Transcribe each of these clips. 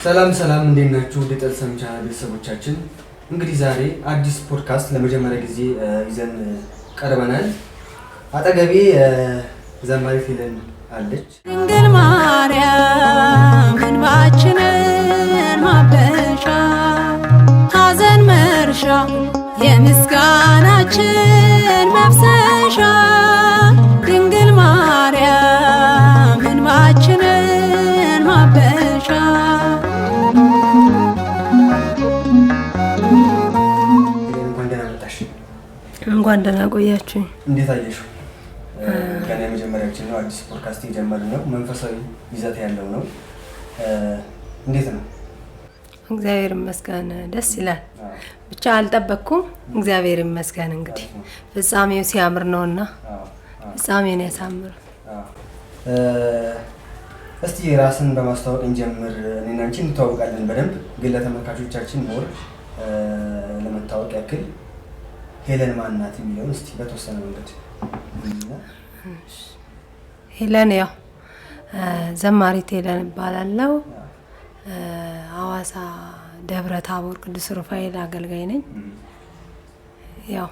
ሰላም ሰላም እንዴት ናችሁ? ወደ ጠልሰም ቻናል ቤተሰቦቻችን እንግዲህ ዛሬ አዲስ ፖድካስት ለመጀመሪያ ጊዜ ይዘን ቀርበናል። አጠገቤ ዘማሪት ሄለን አለች። ድንግል ማርያም እንባችንን ማበሻ ሐዘን መርሻ የምስጋናችን መፍሰሻ ድንግል ማርያም እንባችንን ማበሻ እንኳን ደህና ቆያችሁ። እንዴት አየሽው? ገና የመጀመሪያችን ነው። አዲስ ፖድካስት የጀመርን ነው። መንፈሳዊ ይዘት ያለው ነው። እንዴት ነው? እግዚአብሔር ይመስገን ደስ ይላል። ብቻ አልጠበቅኩም። እግዚአብሔር ይመስገን። እንግዲህ ፍጻሜው ሲያምር ነውና ፍጻሜውን ያሳምር። እስቲ ራስን በማስተዋወቅ እንጀምር። እኔና አንቺ እንተዋወቃለን በደንብ ግን ለተመልካቾቻችን ሞር ለመታወቅ ያክል ሄለን ማን ናት የሚለውን እስቲ በተወሰነ መንገድ። ሄለን ያው ዘማሪት ሄለን እባላለሁ። ሐዋሳ ደብረ ታቦር ቅዱስ ሩፋኤል አገልጋይ ነኝ። ያው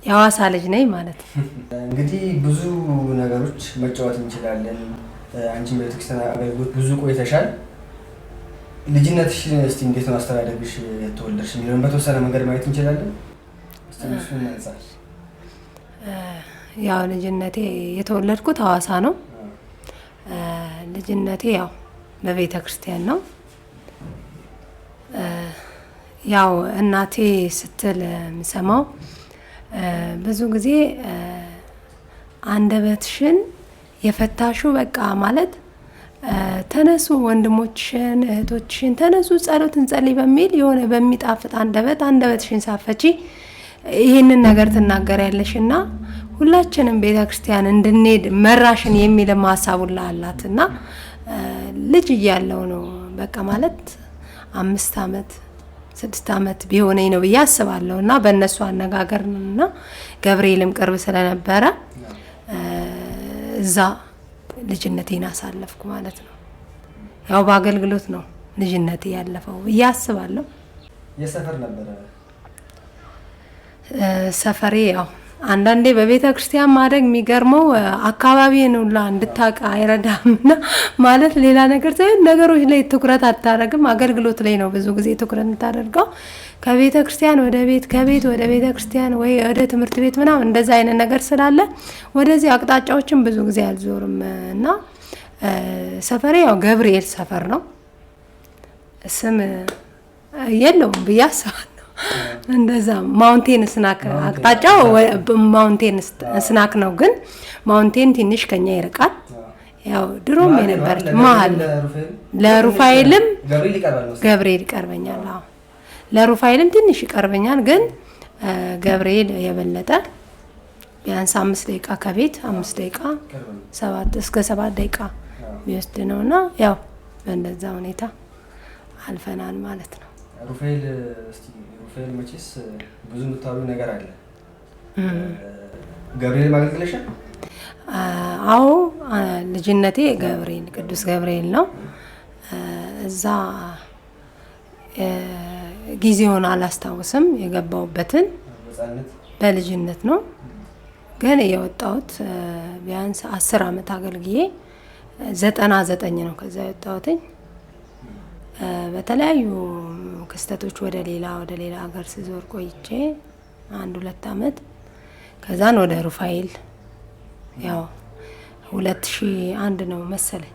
የሐዋሳ ልጅ ነኝ ማለት ነው። እንግዲህ ብዙ ነገሮች መጫወት እንችላለን። አንቺም በቤተክርስቲያን አገልግሎት ብዙ ቆይተሻል። ልጅነትሽ እስቲ እንዴት ነው አስተዳደግሽ፣ የተወለድሽ የሚለውን በተወሰነ መንገድ ማየት እንችላለን? ያው ልጅነቴ የተወለድኩት ሐዋሳ ነው። ልጅነቴ ያው በቤተ ክርስቲያን ነው። ያው እናቴ ስትል የምሰማው ብዙ ጊዜ አንደበትሽን የፈታሹ በቃ ማለት ተነሱ ወንድሞችሽን እህቶችሽን ተነሱ ጸሎት እንጸልይ በሚል የሆነ በሚጣፍጥ አንደበትሽን ሳፈቺ ይህንን ነገር ትናገሪያለሽ እና ሁላችንም ቤተ ክርስቲያን እንድንሄድ መራሽን የሚል ሀሳቡላ አላት እና ልጅ እያለው ነው በቃ ማለት 5 ዓመት 6 ዓመት ቢሆነኝ ነው ብዬ አስባለሁ። እና በእነሱ አነጋገር እና ገብርኤልም ቅርብ ስለነበረ እዛ ልጅነቴን አሳለፍኩ ማለት ነው። ያው በአገልግሎት ነው ልጅነቴ ያለፈው ብዬ አስባለሁ። የሰፈር ነበረ ሰፈሬ ያው አንዳንዴ በቤተ ክርስቲያን ማደግ የሚገርመው አካባቢን ሁላ እንድታውቅ አይረዳምና ማለት ሌላ ነገር ሳይሆን ነገሮች ላይ ትኩረት አታደርግም። አገልግሎት ላይ ነው ብዙ ጊዜ ትኩረት የምታደርገው። ከቤተ ክርስቲያን ወደ ቤት፣ ከቤት ወደ ቤተ ክርስቲያን ወይ ወደ ትምህርት ቤት ምናምን እንደዛ አይነት ነገር ስላለ ወደዚህ አቅጣጫዎችን ብዙ ጊዜ አልዞርም እና ሰፈሬ ያው ገብርኤል ሰፈር ነው። ስም የለውም ብዬ አስባለሁ። እንደዛ ማውንቴን ስናክ አቅጣጫው ማውንቴን ስናክ ነው፣ ግን ማውንቴን ትንሽ ከኛ ይርቃል። ያው ድሮም የነበረች መሀል ለሩፋኤልም ገብርኤል ይቀርበኛል። አዎ ለሩፋኤልም ትንሽ ይቀርበኛል፣ ግን ገብርኤል የበለጠ ቢያንስ 5 ደቂቃ ከቤት 5 ደቂቃ 7 እስከ 7 ደቂቃ ቢወስድ ነውና ያው በእንደዛ ሁኔታ አልፈናል ማለት ነው። ሩፋኤል መቼስ ብዙ የምታወሪው ነገር አለ። ገብርኤል ማገልገለሻል? አዎ ልጅነቴ ገብርኤል ቅዱስ ገብርኤል ነው። እዛ ጊዜውን አላስታውስም የገባሁበትን በልጅነት ነው። ግን የወጣሁት ቢያንስ 10 ዓመት አገልግዬ 99 ነው ከዛ የወጣሁትኝ። በተለያዩ ክስተቶች ወደ ሌላ ሀገር ስዞር ቆይቼ 1-2 ዓመት ከዛን ወደ ሩፋኤል ያው 2001 ነው መሰለኝ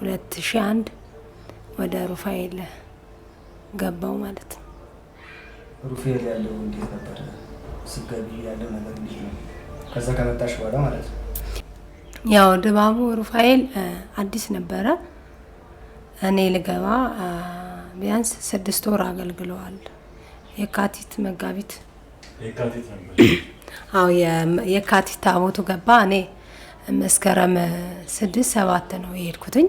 2001 ወደ ሩፋኤል ገባው ማለት ነው። ሩፋኤል ያለው እንዴት ነበር? ስገቢ ያለው ነገር እንዴት ነው? ከዛ ከመጣሽ በኋላ ማለት ነው። ያው ድባቡ ሩፋኤል አዲስ ነበረ። እኔ ልገባ ቢያንስ 6 ወር አገልግለዋል። የካቲት መጋቢት አዎ የካቲት ታቦቱ ገባ። እኔ መስከረም 6-7 ነው የሄድኩትኝ።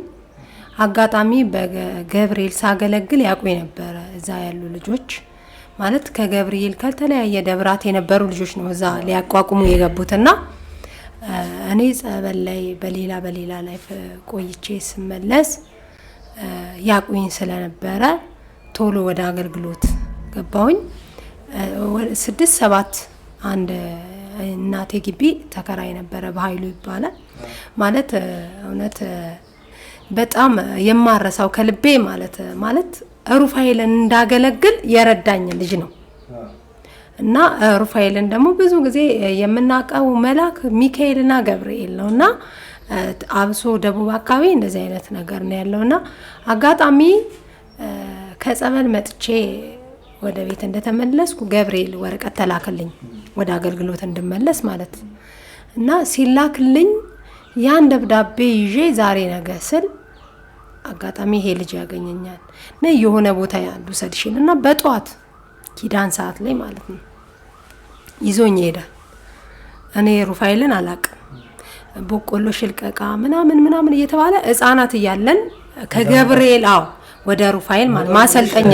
አጋጣሚ በገብርኤል ሳገለግል ያውቁኝ ነበረ እዛ ያሉ ልጆች ማለት ከገብርኤል ከተለያየ ደብራት የነበሩ ልጆች ነው እዛ ሊያቋቁሙ የገቡትና እኔ ጸበል ላይ በሌላ ላይ ቆይቼ ስመለስ ያቁኝ ስለነበረ ቶሎ ወደ አገልግሎት ገባሁኝ። 6-7 አንድ እናቴ ግቢ ተከራይ ነበረ በኃይሉ ይባላል። ማለት እውነት በጣም የማረሳው ከልቤ ማለት ሩፋኤልን እንዳገለግል የረዳኝ ልጅ ነው። እና ሩፋኤልን ደግሞ ብዙ ጊዜ የምናውቀው መልአክ ሚካኤልና ገብርኤል ነውና አብሶ ደቡብ አካባቢ እንደዚህ አይነት ነገር ነው ያለውና አጋጣሚ ከጸበል መጥቼ ወደ ቤት እንደተመለስኩ ገብርኤል ወረቀት ተላከልኝ ወደ አገልግሎት እንድመለስ ማለት እና ሲላክልኝ ያን ደብዳቤ ይዤ ዛሬ ነገ ስል አጋጣሚ ይሄ ልጅ ያገኘኛል ነው የሆነ ቦታ ያሉ ሰድሽልና በጧት ኪዳን ሰዓት ላይ ማለት ነው ይዞኝ ይሄዳል። እኔ ሩፋኤልን አላቅም። በቆሎ ሽልቀቃ ምናምን እየተባለ ህፃናት እያለን ከገብርኤል ወደ ሩፋኤል ማለት ማሰልጠኛ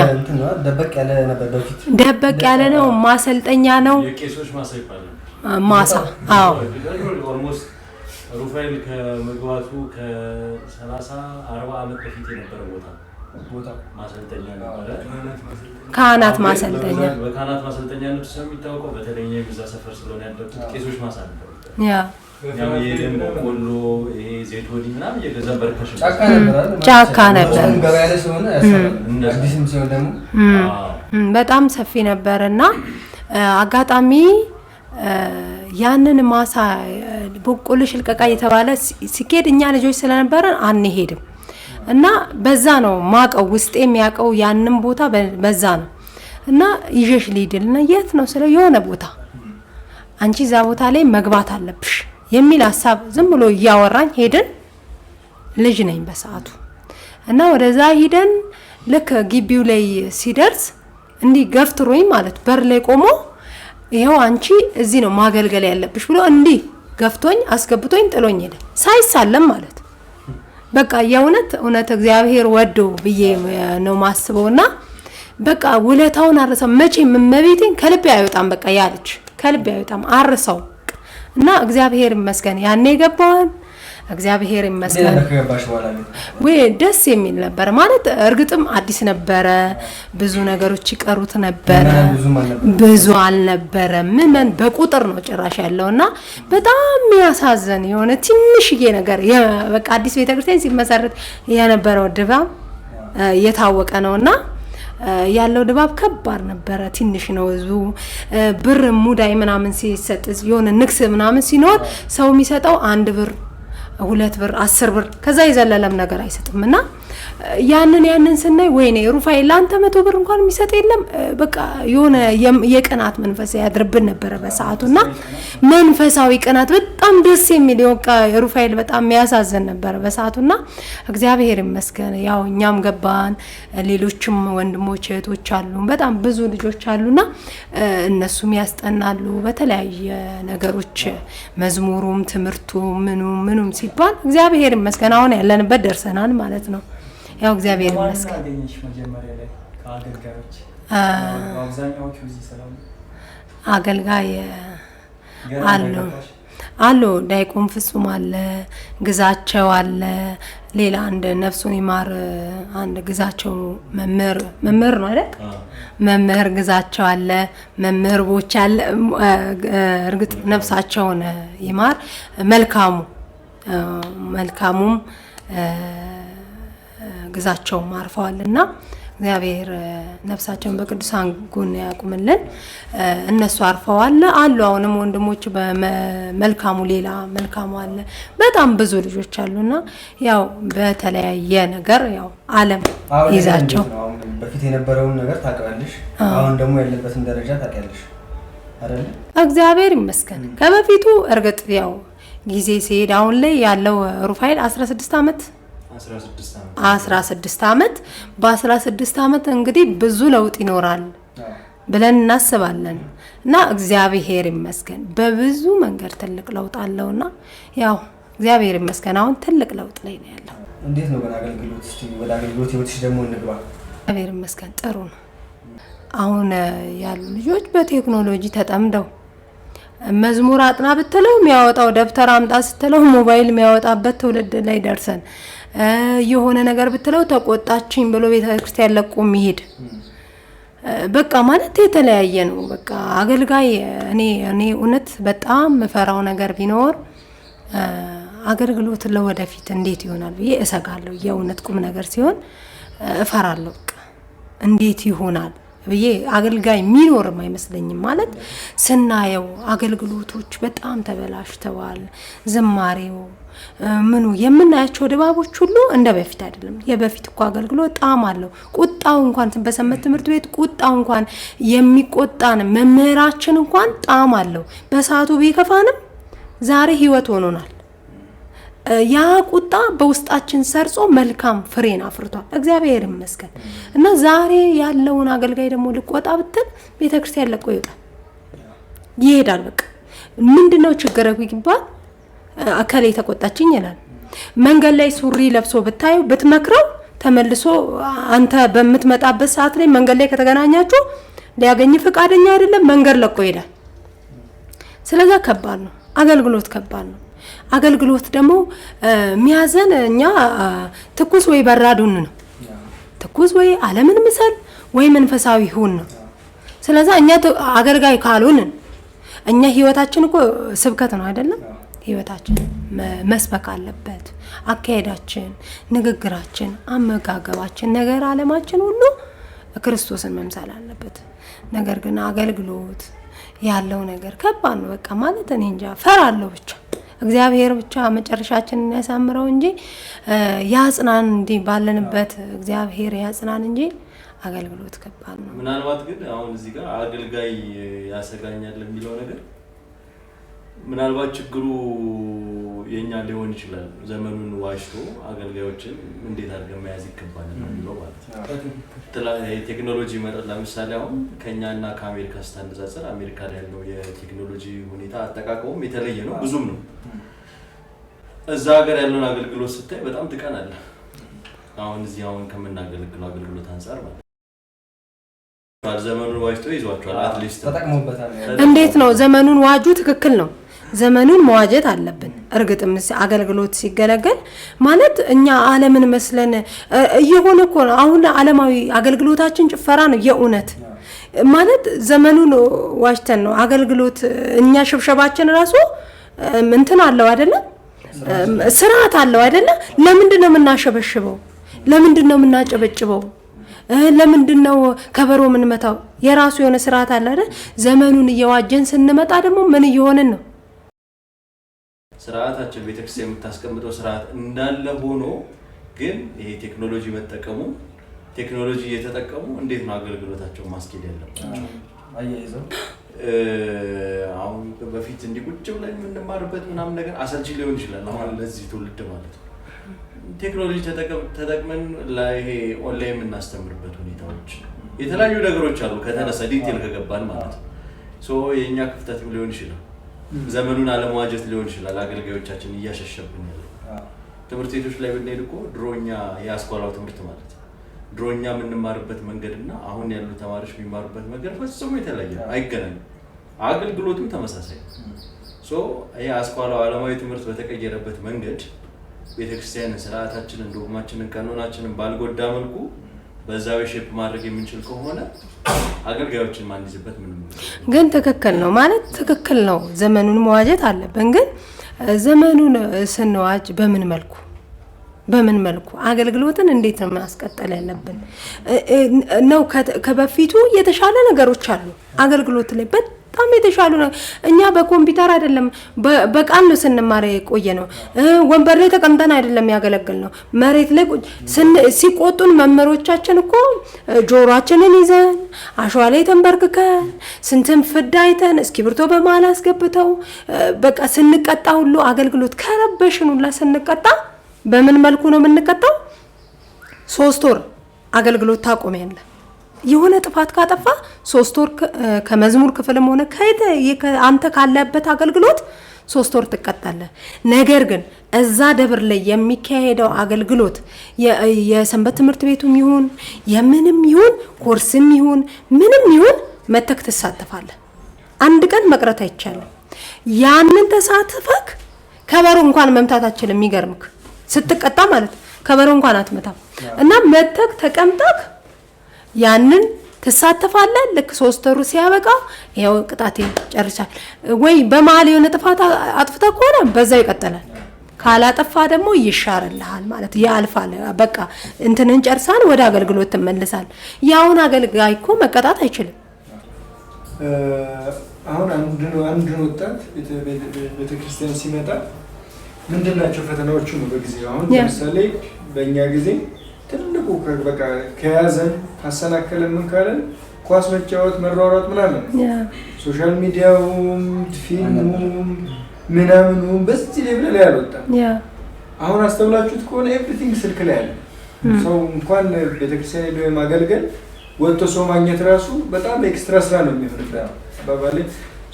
ደበቅ ያለ ነው ማሰልጠኛ ነው የቄሶች ማሳ ይባላል። ማሳ ኦልሞስት ሩፋኤል ከመግባቱ ከ30-40 ዓመት በፊት የነበረ ቦታ ማሰልጠኛ ነበረ። ካህናት ማሰልጠኛ በካህናት ማሰልጠኛ ነው የሚታወቀው። በተለይ የግዛ ሰፈር ስለሆነ ያደረኩት ቄሶች ማሳ ነበር። ያው የደም በቆሎ ይሄ ዘይቶኒ ምናምን የገዛ በርከሽ ጫካ ነበር። ገበያ ላይ ስለሆነ አዲስም ሲሆን ደግሞ በጣም ሰፊ ነበርና አጋጣሚ ያንን ማሳ በቆሎ ሽልቀቃ እየተባለ ሲኬድ እኛ ልጆች ስለነበረን አንሄድም እና በዛ ነው ማቀው ውስጤ የሚያቀው ያንን ቦታ በዛ ነው እና ይዤሽ ልሂድልና የት ነው ስለ የሆነ ቦታ አንቺ እዛ ቦታ ላይ መግባት አለብሽ የሚል ሐሳብ ዝም ብሎ እያወራኝ ሄደን ልጅ ነኝ በሰዓቱ እና ወደዛ ሄደን ልክ ግቢው ላይ ሲደርስ እንዲህ ገፍትሮኝ ማለት በር ላይ ቆሞ ይሄው አንቺ እዚህ ነው ማገልገል ያለብሽ ብሎ እንዲህ ገፍቶኝ አስገብቶኝ ጥሎኝ ሄደ ሳይሳለም ማለት በቃ የእውነት እግዚአብሔር ወዶ ብዬ ነው ማስበውና በቃ ውለታውን አረሰው መቼም መቤቴን ከልቤ አይወጣም በቃ ያለች ከልቤ አይወጣም አረሰው እና እግዚአብሔር ይመስገን ያኔ ገባን እግዚአብሔር ይመስገን ወይ ደስ የሚል ነበር ማለት እርግጥም አዲስ ነበረ ብዙ ነገሮች ይቀሩት ነበር ብዙ አልነበረ ምን በቁጥር ነው ጭራሽ ያለውና በጣም ያሳዘን የሆነ ትንሽዬ ነገር በቃ አዲስ ቤተክርስቲያን ሲመሰረት የነበረው ድባብ የታወቀ ነውና ያለው ድባብ ከባድ ነበረ። ትንሽ ነው እዙ ብር ሙዳይ ምናምን ሲሰጥ የሆነ ንክስ ምናምን ሲኖር ሰው የሚሰጠው 1 ብር 2 ብር 10 ብር ከዛ ይዘለለም ነገር አይሰጥምና ያንን ስናይ ወይኔ ሩፋኤል ላንተ 100 ብር እንኳን የሚሰጥ የለም በቃ የሆነ የቀናት መንፈስ ያድርብን ነበር በሰዓቱና መንፈሳዊ ቀናት በጣም ደስ የሚል በቃ ሩፋኤል በጣም ያሳዘን ነበር በሰዓቱና እግዚአብሔር ይመስገን ያው እኛም ገባን ሌሎችም ወንድሞች እህቶች አሉ በጣም ብዙ ልጆች አሉና እነሱም ያስጠናሉ በተለያየ ነገሮች መዝሙሩም ትምርቱ ምኑም ሲባል እግዚአብሔር ይመስገን አሁን ያለንበት ደርሰናል ማለት ነው። ያው እግዚአብሔር ይመስገን አገኘሽ መጀመሪያ ላይ ከአገልጋዮች አብዛኛዎቹ እዚህ ሰላም አገልጋይ አሉ ዳይቆን ፍጹም አለ ግዛቸው አለ ሌላ አንድ ነፍሱን ይማር አንድ ግዛቸው መምህር ነው አይደል መምህር ግዛቸው አለ መምህር ቦች አለ እርግጥ ነፍሳቸውን ይማር መልካሙም ግዛቸው ማርፈዋልና እግዚአብሔር ነፍሳቸውን በቅዱሳን ጎን ያቁምልን እነሱ አርፈዋል አሉ አሁንም ወንድሞች በመልካሙ ሌላ መልካሙ አለ በጣም ብዙ ልጆች አሉና ያው በተለያየ ነገር ያው ዓለም ይዛቸው በፊት የነበረውን ነገር ታውቃለሽ አሁን ደግሞ ያለበትን ደረጃ ታውቂያለሽ አይደል እግዚአብሔር ይመስገን ከበፊቱ እርግጥ ያው ጊዜ ሲሄድ አሁን ላይ ያለው ሩፋኤል 16 ዓመት በ16 ዓመት እንግዲህ ብዙ ለውጥ ይኖራል ብለን እናስባለን እና እግዚአብሔር ይመስገን በብዙ መንገድ ትልቅ ለውጥ አለውና ያው እግዚአብሔር ይመስገን አሁን ትልቅ ለውጥ ላይ ነው ያለው። እንዴት ነው አገልግሎት ወደ አገልግሎት ህይወትሽ ደግሞ እንግባ? እግዚአብሔር ይመስገን ጥሩ ነው። አሁን ያሉ ልጆች በቴክኖሎጂ ተጠምደው መዝሙር አጥና ብትለው የሚያወጣው ደብተር አምጣ ስትለው ሞባይል የሚያወጣበት ትውልድ ላይ ደርሰን የሆነ ነገር ብትለው ተቆጣችኝ ብሎ ቤተክርስቲያን ለቆ የሚሄድ በቃ ማለት የተለያየ ነው። በቃ አገልጋይ እኔ እውነት በጣም መፈራው ነገር ቢኖር አገልግሎት ለወደፊት እንዴት ይሆናል ብዬ እሰጋለሁ። የእውነት ቁም ነገር ሲሆን እፈራለሁ። በቃ እንዴት ይሆናል ብዬ አገልጋይ ሚኖርም አይመስለኝም። ማለት ስናየው አገልግሎቶች በጣም ተበላሽተዋል። ዝማሬው ምኑ የምናያቸው ድባቦች ሁሉ እንደ በፊት አይደለም። የበፊት እኮ አገልግሎት ጣም አለው። ቁጣው እንኳን በሰንበት ትምህርት ቤት ቁጣው እንኳን የሚቆጣን መምህራችን እንኳን ጣም አለው። በሰዓቱ ቢከፋንም ዛሬ ህይወት ሆኖናል። ያ ቁጣ በውስጣችን ሰርጾ መልካም ፍሬን አፍርቷል። እግዚአብሔር ይመስገን። እና ዛሬ ያለውን አገልጋይ ደግሞ ልቆጣ ብትል ቤተክርስቲያን ለቆ ይሄዳል። በቃ ምንድነው ችግር ይባል አከለ ተቆጣችኝ ይላል። መንገድ ላይ ሱሪ ለብሶ ብታዩ ብትመክረው ተመልሶ አንተ በምትመጣበት ሰዓት ላይ መንገድ ላይ ከተገናኛችሁ ሊያገኝ ፈቃደኛ አይደለም፣ መንገድ ለቆ ይሄዳል። ስለዚህ ከባድ ነው አገልግሎት፣ ከባድ ነው አገልግሎት። ደግሞ ሚያዘን እኛ ትኩስ ወይ በራዱን ነው፣ ትኩስ ወይ ዓለምን ምሰል ወይ መንፈሳዊ ሁን ነው። ስለዚህ እኛ አገልጋይ ካልሆንን እኛ ህይወታችን እኮ ስብከት ነው አይደለም? ህይወታችን መስበክ አለበት። አካሄዳችን፣ ንግግራችን፣ አመጋገባችን፣ ነገር ዓለማችን ሁሉ ክርስቶስን መምሰል አለበት። ነገር ግን አገልግሎት ያለው ነገር ከባድ ነው። በቃ ማለት እኔ እንጃ ፈራለሁ። ብቻ እግዚአብሔር ብቻ መጨረሻችንን ያሳምረው እንጂ ያጽናን። እንዲ ባለንበት እግዚአብሔር ያጽናን እንጂ አገልግሎት ከባድ ነው። ምናልባት ግን አሁን እዚህ ጋር አገልጋይ ያሰጋኛል የሚለው ነገር ምናልባት ችግሩ የኛ ሊሆን ይችላል። ዘመኑን ዋሽቶ አገልጋዮችን እንዴት አድርገን መያዝ ይገባል ነው ማለት ነው። ቴክኖሎጂ መረጥ ለምሳሌ አሁን ከኛና ከአሜሪካ ስታነጻጸር አሜሪካ ላይ ያለው የቴክኖሎጂ ሁኔታ አጠቃቀሙም የተለየ ነው፣ ብዙም ነው። እዛ ሀገር ያለውን አገልግሎት ስታይ በጣም ትቀናለህ። አሁን እዚህ ከምናገለግለው አገልግሎት አንፃር ማለት ዘመኑን ዋጅቶ ይዟቸዋል። አትሊስት ተጠቅሞበታል። እንዴት ነው ዘመኑን ዋጁ? ትክክል ነው። ዘመኑን መዋጀት አለብን። እርግጥም አገልግሎት ሲገለገል ማለት እኛ ዓለምን መስለን እየሆነ እኮ ነው። አሁን ዓለማዊ አገልግሎታችን ጭፈራ ነው የእውነት ማለት ዘመኑን ዋጅተን ነው አገልግሎት። እኛ ሽብሸባችን ራሱ እንትን አለው አይደለ? ስርዓት አለው አይደለ? ለምንድን ነው የምናሸበሽበው? ለምንድን ነው የምናጨበጭበው? ለምንድን ነው ከበሮ የምንመታው? የራሱ የሆነ ስርዓት አለ አይደል? ዘመኑን እየዋጀን ስንመጣ ደግሞ ምን እየሆነን ነው? ስርዓታችን ቤተክርስቲያን የምታስቀምጠው ስርዓት እንዳለ ሆኖ ግን ይሄ ቴክኖሎጂ መጠቀሙ ቴክኖሎጂ እየተጠቀሙ እንዴት ነው አገልግሎታቸውን ማስኬድ ያለባቸው? አያይዘው አሁን በፊት እንዲህ ቁጭ ብለን የምንማርበት ምናምን ነገር አሰልቺ ሊሆን ይችላል። አሁን ለዚህ ትውልድ ማለት ነው ቴክኖሎጂ ተጠቅመን ለይሄ ኦንላይን የምናስተምርበት ሁኔታዎች የተለያዩ ነገሮች አሉ። ከተነሳ ዲቴል ከገባን ማለት ነው የኛ ክፍተትም ሊሆን ይችላል። ዘመኑን አለመዋጀት ሊሆን ይችላል። አገልጋዮቻችን እያሸሸብን ያለው ትምህርት ቤቶች ላይ ብንሄድ እኮ ድሮኛ የአስኳላው ትምህርት ማለት ድሮኛ የምንማርበት መንገድና አሁን ያሉ ተማሪዎች የሚማሩበት መንገድ ፈጽሞ የተለያየ አይገናኝም። አገልግሎቱም ተመሳሳይ ይሄ አስኳላው ዓለማዊ ትምህርት በተቀየረበት መንገድ ቤተክርስቲያንን ስርዓታችንን ዶግማችንን ቀኖናችንን ባልጎዳ መልኩ በዛው ሼፕ ማድረግ የምንችል ከሆነ አገልጋዮችን ማንይዝበት ምንም ግን ትክክል ነው ማለት ትክክል ነው። ዘመኑን መዋጀት አለብን። ግን ዘመኑን ስንዋጅ በምን መልኩ አገልግሎትን እንዴት ነው ማስቀጠል ያለብን ነው? ከበፊቱ የተሻለ ነገሮች አሉ አገልግሎት ላይ በጣም የተሻሉ ነው። እኛ በኮምፒውተር አይደለም በቃል ነው ስንማር የቆየ ነው። ወንበር ላይ ተቀምጠን አይደለም ያገለግል ነው። መሬት ላይ ሲቆጡን መምህሮቻችን እኮ ጆሮአችንን ይዘን አሸዋ ላይ ተንበርክከን ስንትም ፍዳ አይተን እስክሪብቶ በመሃል አስገብተው በቃ ስንቀጣ ሁሉ አገልግሎት ከረበሽን ሁላ ስንቀጣ በምን መልኩ ነው የምንቀጣው? 3 ወር አገልግሎት ታቆሚያለ። የሆነ ጥፋት ካጠፋ 3 ወር ከመዝሙር ክፍልም ሆነ አንተ ካለበት አገልግሎት 3 ወር ትቀጣለህ። ነገር ግን እዛ ደብር ላይ የሚካሄደው አገልግሎት የሰንበት ትምህርት ቤቱም ይሁን የምንም ይሁን ኮርስም ይሁን ምንም ይሁን መተክ ተሳተፋለህ። አንድ ቀን መቅረት አይቻልም። ያንን ተሳትፈክ ከበሮ እንኳን መምታት አትችልም። የሚገርምክ ስትቀጣ ማለት ከበሮ እንኳን አትመታም። እና መተክ ተቀምጠክ ያንን ተሳተፋለህ። ልክ 3 ወሩ ሲያበቃ ይሄው ቅጣቴ ጨርሻል ወይ በመሀል የሆነ ጥፋት አጥፍተህ ከሆነ በዛው ይቀጥላል። ካላጠፋ ደግሞ ይሻርልሃል ማለት ያልፋል። በቃ እንትንን ጨርሳን ወደ አገልግሎት ተመልሳል። ያውን አገልጋይ እኮ መቀጣት አይችልም። አሁን አንድ ወጣት ቤተክርስቲያን ሲመጣ ምንድናቸው ፈተናዎቹ ነው በጊዜው? አሁን ለምሳሌ በእኛ ጊዜ ትልቁ በቃ ከያዘን ካሰናከለን ምን ካለን ኳስ መጫወት መሯሯጥ ምናምን ሶሻል ሚዲያውም ፊልሙም ምናምኑም በዚህ ሌቭል ላይ አልወጣም። አሁን አስተውላችሁት ከሆነ ኤቭሪቲንግ ስልክ ላይ አለ። ሰው እንኳን ቤተክርስቲያን ሄዶ ማገልገል ወጥቶ ሰው ማግኘት ራሱ በጣም ኤክስትራ ስራ ነው የሚሆንበት ባባሌ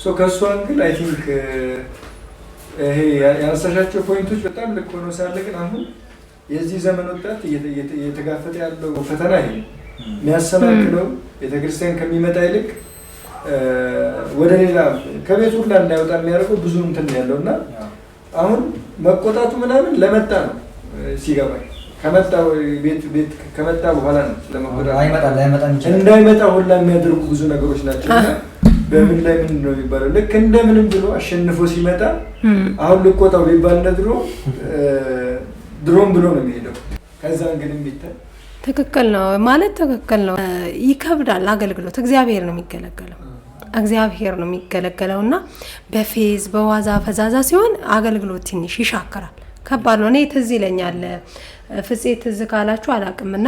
ሶ ከሱ አንግል አይ ቲንክ ይሄ ያነሳሻቸው ፖይንቶች በጣም ልክ ሆኖ ሳለ ግን አሁን የዚህ ዘመን ወጣት እየተጋፈጠ ያለው ፈተና ይሄ የሚያሰናክለው ቤተክርስቲያን ከሚመጣ ይልቅ ወደ ሌላ ከቤት ሁላ እንዳይወጣ የሚያደርገው ብዙ እንትን ያለውና አሁን መቆጣቱ ምናምን ለመጣ ነው ሲገባኝ ከመጣ ቤት ከመጣ በኋላ ነው ለመቆጣት እንዳይመጣ ሁላ የሚያደርጉ ብዙ ነገሮች ናቸው። በምን ላይ ምን ነው የሚባለው ልክ እንደምንም ብሎ አሸንፎ ሲመጣ አሁን ልቆጣው ቢባል ድሮም ብሎ ነው የሚሄደው። ከዛ እንግዲህ ቢታይ ትክክል ነው ማለት ትክክል ነው። ይከብዳል አገልግሎት እግዚአብሔር ነው የሚገለገለውና በፌዝ በዋዛ ፈዛዛ ሲሆን አገልግሎት ትንሽ ይሻከራል። ከባድ ነው። እኔ ትዝ ይለኛል ፍፄ ትዝ ካላችሁ አላቅምና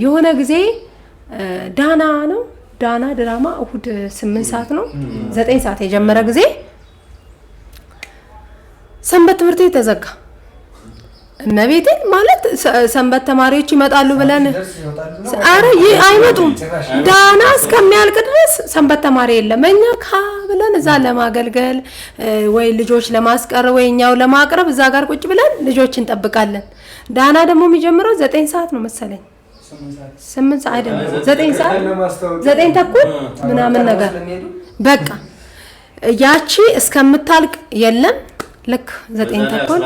የሆነ ጊዜ ዳና ድራማ እሁድ 8 ሰዓት ነው 9 ሰዓት የጀመረ ጊዜ ሰንበት ትምህርት ቤት ተዘጋ። እመቤቴ ማለት ሰንበት ተማሪዎች ይመጣሉ ብለን አረ አይመጡም። ዳና እስከሚያልቅ ድረስ ሰንበት ተማሪ የለም። እኛ ብለን እዛ ለማገልገል ወይ ልጆች ለማስቀር ወይ እኛው ለማቅረብ እዛ ጋር ቁጭ ብለን ልጆች እንጠብቃለን። ዳና ደግሞ የሚጀምረው 9 ሰዓት ነው መሰለኝ 8 ሰዓት አይደለም 9 ሰዓት 9 ተኩል ምናምን ነገር በቃ ያቺ እስከምታልቅ የለም። ልክ 9 ተኩል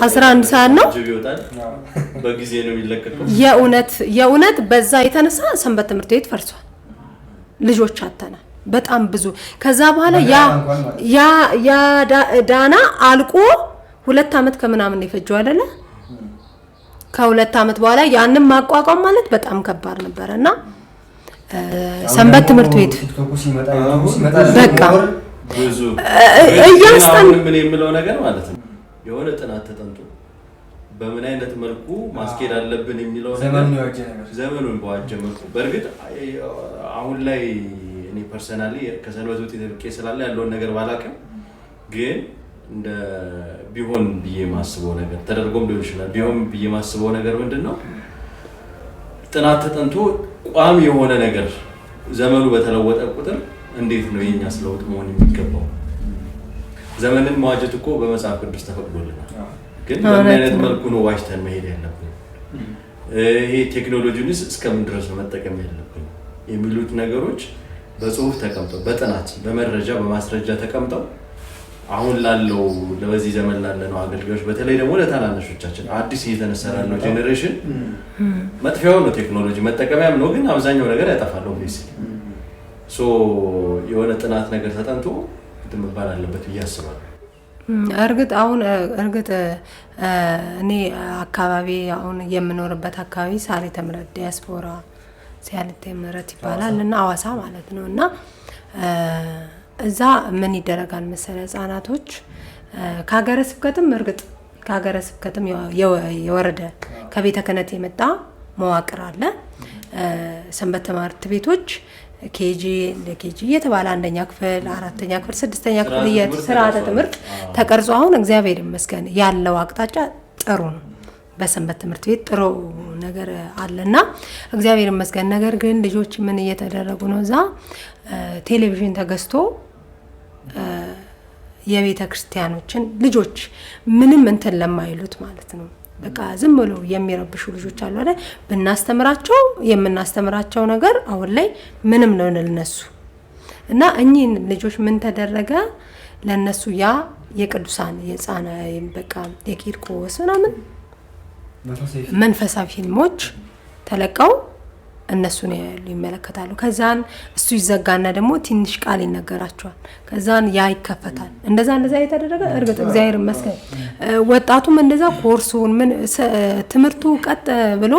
11 ሰዓት ነው በጊዜ ነው የሚለቀቀው። የእውነት በዛ የተነሳ ሰንበት ትምህርት ቤት ፈርሷል። ልጆች አተናል በጣም ብዙ። ከዛ በኋላ ያ ዳና አልቆ 2 አመት ከምናምን የፈጀው አይደለ? ከ2 አመት በኋላ ያንን ማቋቋም ማለት በጣም ከባድ ነበርና ሰንበት ትምህርት ቤት በቃ ብዙ ምን የምለው ነገር ማለት ነው የሆነ ጥናት ተጠንቶ በምን አይነት መልኩ ማስኬድ አለብን የሚለው ዘመኑን በዋጀ መልኩ በእርግጥ አሁን ላይ እኔ ፐርሰናሊ ከሰንበት ውጤት ተብቄ ስላለ ያለውን ነገር ባላቀም ግን እንደ ቢሆን ብዬ ማስበው ነገር ተደርጎም ሊሆን ይችላል። ቢሆን ብዬ ማስበው ነገር ምንድነው ጥናት ተጠንቶ ቋሚ የሆነ ነገር ዘመኑ በተለወጠ ቁጥር እንዴት ነው የኛ ስለውጥ መሆን የሚገባው? ዘመንን መዋጀት እኮ በመጽሐፍ ቅዱስ ተፈቅዶልናል። ግን በምን አይነት መልኩ ነው ዋጅተን መሄድ ያለብን? ይሄ ቴክኖሎጂውንስ እስከምን ድረስ ነው መጠቀም ያለብን የሚሉት ነገሮች በጽሁፍ ተቀምጠው በጥናት በመረጃ በማስረጃ ተቀምጠው አሁን ላለው ለዚህ ዘመን ላለነው አገልጋዮች በተለይ ደግሞ ለታናናሾቻችን አዲስ እየተነሳ ያለው ጄኔሬሽን መጥፊያው ነው ቴክኖሎጂ መጠቀሚያም ነው። ግን አብዛኛው ነገር ያጠፋል ኦብቪየስሊ የሆነ ጥናት ነገር ተጠንቶ መባል አለበት ብዬ አስባለሁ። እርግጥ እኔ አካባቢ አሁን የምኖርበት አካባቢ ሳሌተ ምሕረት ዲያስፖራ ሳሌተ ምሕረት ይባላል እና አዋሳ ማለት ነው። እና እዛ ምን ይደረጋል መሰለ ህፃናቶች ከሀገረ ስብከትም እርግጥ ከሀገረ ስብከትም የወረደ ከቤተ ክህነት የመጣ መዋቅር አለ። ሰንበት ትምህርት ቤቶች ኬጂ እየተባለ 1ኛ ክፍል 4ኛ ክፍል 6ኛ ክፍል የስርዓተ ትምህርት ተቀርጾ አሁን እግዚአብሔር ይመስገን ያለው አቅጣጫ ጥሩ ነው። በሰንበት ትምህርት ቤት ጥሩ ነገር አለና እግዚአብሔር ይመስገን። ነገር ግን ልጆች ምን እየተደረጉ ነው? እዛ ቴሌቪዥን ተገዝቶ የቤተ ክርስቲያኖችን ልጆች ምንም እንትን ለማይሉት ማለት ነው በቃ ዝም ብሎ የሚረብሹ ልጆች አሉ አይደል? ብናስተምራቸው የምናስተምራቸው ነገር አሁን ላይ ምንም ነው ለነሱ እና እኚህን ልጆች ምን ተደረገ ለነሱ ያ የቅዱሳን የጻና በቃ የቂርቆስ ምናምን መንፈሳዊ ፊልሞች ተለቀው እነሱን ይመለከታሉ። ከዛን እሱ ይዘጋና ደግሞ ትንሽ ቃል ይነገራቸዋል። ከዛን ያ ይከፈታል። እንደዛ የተደረገ እርግጥ እግዚአብሔር ይመስገን ወጣቱም እንደዛ ኮርሱን ምን ትምህርቱ ቀጥ ብሎ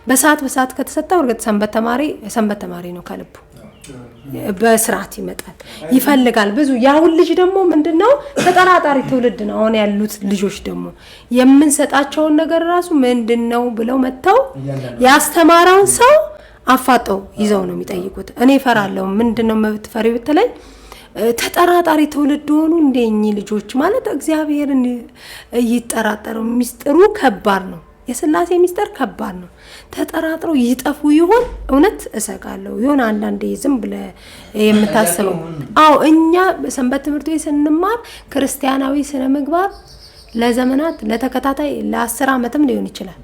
በሰዓት ከተሰጠው እርግጥ ሰንበት ተማሪ ነው ከልቡ በስርዓት ይመጣል ይፈልጋል ብዙ። ያሁን ልጅ ደግሞ ምንድነው ተጠራጣሪ ትውልድ ነው አሁን ያሉት ልጆች ደግሞ የምንሰጣቸው ነገር ራሱ ምንድነው ብለው መተው ያስተማረውን ሰው አፋጠው ይዘው ነው የሚጠይቁት። እኔ ፈራለሁ ምንድነው መብትፈሪ ብትለኝ ተጠራጣሪ ትውልድ ሆኑ እንደኝ ልጆች ማለት እግዚአብሔርን ይጠራጠሩ ሚስጥሩ ከባድ ነው። የሥላሴ ሚስጥር ከባድ ነው። ተጠራጥረው ይጠፉ ይሆን እውነት እሰጋለሁ። ይሆን አንዳንዴ ዝም ብለ የምታስበው አው እኛ በሰንበት ትምህርት ቤት ስንማር ክርስቲያናዊ ስነ ምግባር ለዘመናት ለተከታታይ ለ10 ዓመትም ሊሆን ይችላል።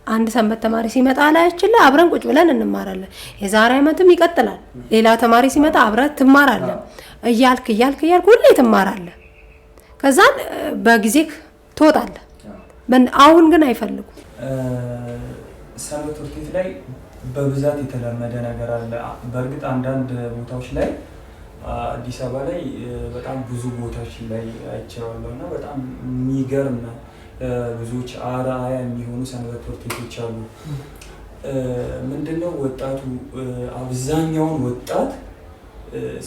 አንድ ሰንበት ተማሪ ሲመጣ ላይ አይችልም አብረን ቁጭ ብለን እንማራለን። የዛሬ ዓመትም ይቀጥላል። ሌላ ተማሪ ሲመጣ አብረን ትማራለን እያልክ ሁሌ ትማራለህ። ከዛን በጊዜ ትወጣለህ። አሁን ግን አይፈልጉም። ሰንበት ትምህርት ቤት ላይ በብዛት የተለመደ ነገር አለ። በእርግጥ አንዳንድ ቦታዎች ላይ አዲስ አበባ ላይ በጣም ብዙ ቦታዎች ላይ አይቼዋለሁ እና በጣም የሚገርም ብዙዎች አርአያ የሚሆኑ ሰንበት ትምህርት ቤቶች አሉ። ምንድነው ወጣቱ አብዛኛውን ወጣት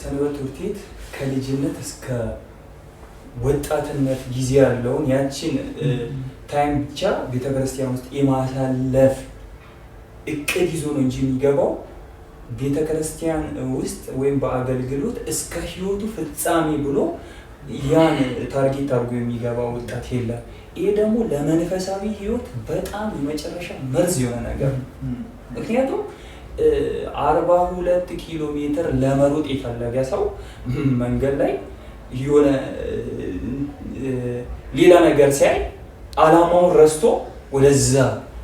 ሰንበት ትምህርት ቤት ከልጅነት እስከ ወጣትነት ጊዜ ያለውን ያችን ታይም ብቻ ቤተክርስቲያን ውስጥ የማሳለፍ እቅድ ይዞ ነው እንጂ የሚገባው ቤተክርስቲያን ውስጥ ወይም በአገልግሎት እስከ ህይወቱ ፍጻሜ ብሎ ያን ታርጌት አድርጎ የሚገባው ወጣት የለም። ይሄ ደግሞ ለመንፈሳዊ ህይወት በጣም የመጨረሻ መርዝ የሆነ ነገር ነው። ምክንያቱም 42 ኪሎ ሜትር ለመሮጥ የፈለገ ሰው መንገድ ላይ የሆነ ሌላ ነገር ሲያይ አላማውን ረስቶ ወደዛ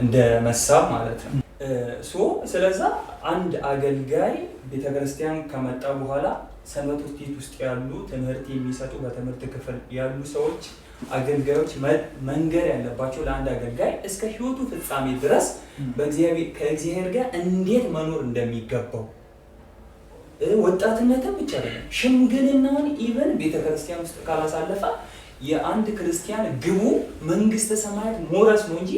እንደመሳብ ማለት ነው። ስለዛ አንድ አገልጋይ ቤተክርስቲያን ከመጣ በኋላ ሰንበት ትምህርት ቤት ውስጥ ያሉ ትምህርት የሚሰጡ በትምህርት ክፍል ያሉ ሰዎች አገልጋዮች መንገር ያለባቸው ለአንድ አገልጋይ እስከ ህይወቱ ፍጻሜ ድረስ ከእግዚአብሔር ጋር እንዴት መኖር እንደሚገባው ወጣትነትም ብቻ አይደለም ሽምግልናውን ኢቨን ቤተክርስቲያን ውስጥ ካላሳለፈ የአንድ ክርስቲያን ግቡ መንግስተ ሰማያት ሞረስ ነው እንጂ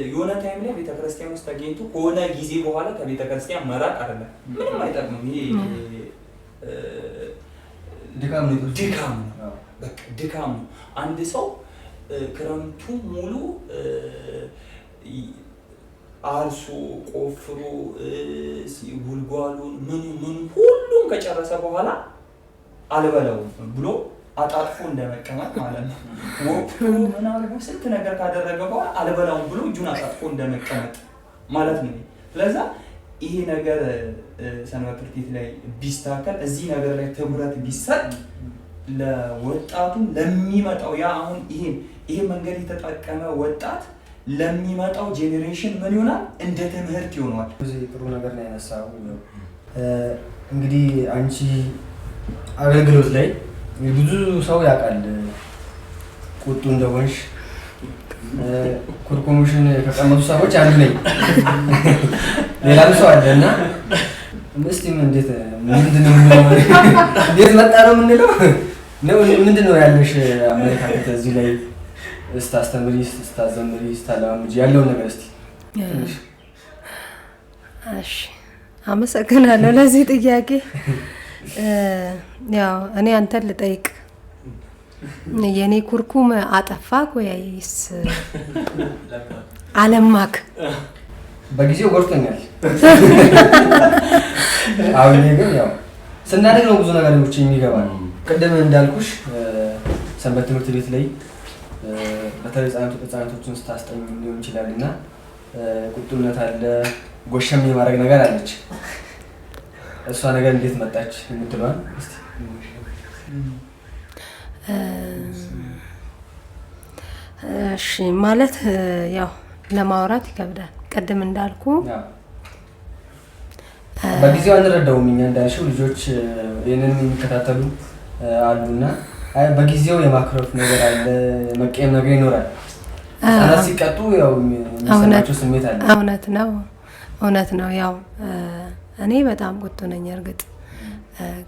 የሆነ ታይም ላይ ቤተክርስቲያን ውስጥ ተገኝቶ ከሆነ ጊዜ በኋላ ከቤተክርስቲያን መራቅ አይደለም። ምንም አይጠቅምም። ይሄ ድካም ነው። በቃ ድካም ነው። አንድ ሰው ክረምቱ ሙሉ አርሶ ቆፍሮ ጉልጓሉን ምን ሁሉም ከጨረሰ በኋላ አልበላውም ብሎ አጣጥፎ እንደመቀመጥ ማለት ነው። ወቅቱ ምናልባት ስንት ነገር ካደረገ በኋላ አልበላውም ብሎ እጁን አጣጥፎ እንደመቀመጥ ማለት ነው። ስለዚህ ይሄ ነገር ሰንበት ትምህርት ቤት ላይ ቢስተካከል እዚህ ነገር ላይ ትኩረት ቢሰጥ ለወጣቱ ለሚመጣው ያ አሁን ይሄ መንገድ የተጠቀመ ወጣት ለሚመጣው ጄኔሬሽን ምን ይሆናል እንደ ትምህርት ይሆናል። እዚህ ጥሩ ነገር ላይ ያነሳው እንግዲህ አንቺ አገልግሎት ላይ ብዙ ሰው ያውቃል ቁጡ እንደሆንሽ ኩርኩሙሽን ከቀመሱ ሰዎች አንዱ ነኝ። ሌላም ሰው አለና ምስቲም እንዴት ምንድነው እንዴት መጣ ነው የምንለው ነው ምንድነው ያለሽ አመለካከት እዚህ ላይ ስታስተምሪ ስታዘምሪ ስታላምጂ ያለው ነገር እስቲ? እሺ አመሰግናለሁ ለዚህ ጥያቄ። ያው እኔ አንተን ልጠይቅ የኔ ኩርኩም አጠፋክ ወይስ አለማክ? በጊዜው ጎርቶኛል። አሁን ግን ያው ስናደግ ነው ብዙ ነገሮች የሚገባን። ቀደም እንዳልኩሽ ሰንበት ትምህርት ቤት ላይ በተለይ ህጻናቶችን ስታስጠኝ ሊሆን ይችላልና ቁጡነት አለ፣ ጎሸም የማድረግ ነገር አለች። እሷ ነገር እንዴት መጣች የምትባል እስቲ? እሺ ማለት ያው ለማውራት ይከብዳል። ቀደም እንዳልኩ በጊዜው አንረዳውም እኛ እንዳልሽው ልጆች ይሄንን የሚከታተሉ አሉና በጊዜው የማክሮፍ ነገር አለ መቀየም ነገር ይኖራል። አናስ ሲቀጡ ያው የሚሰማቸው ስሜት አለ። እውነት ነው። ያው እኔ በጣም ቁጡ ነኝ። እርግጥ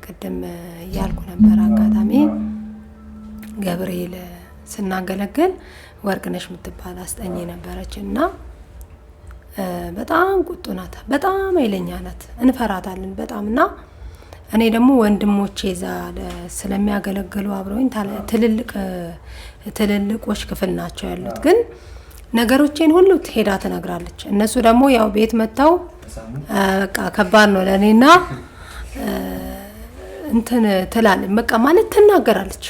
ቅድም እያልኩ ነበር አጋጣሚ ገብርኤል ስናገለግል ወርቅነሽ የምትባል አስጠኝ ነበረች እና በጣም ቁጡ ናት፣ በጣም ኃይለኛ ናት፣ እንፈራታለን በጣም እና እኔ ደግሞ ወንድሞቼ እዛ ስለሚያገለግሉ አብረውኝ ትልልቆች ክፍል ናቸው ያሉት፣ ግን ነገሮቼን ሁሉ ሄዳ ትነግራለች። እነሱ ደግሞ ያው ቤት መጥተው በቃ ከባድ ነው ለእኔና እንትን ትላለች በቃ ማለት ትናገራለች።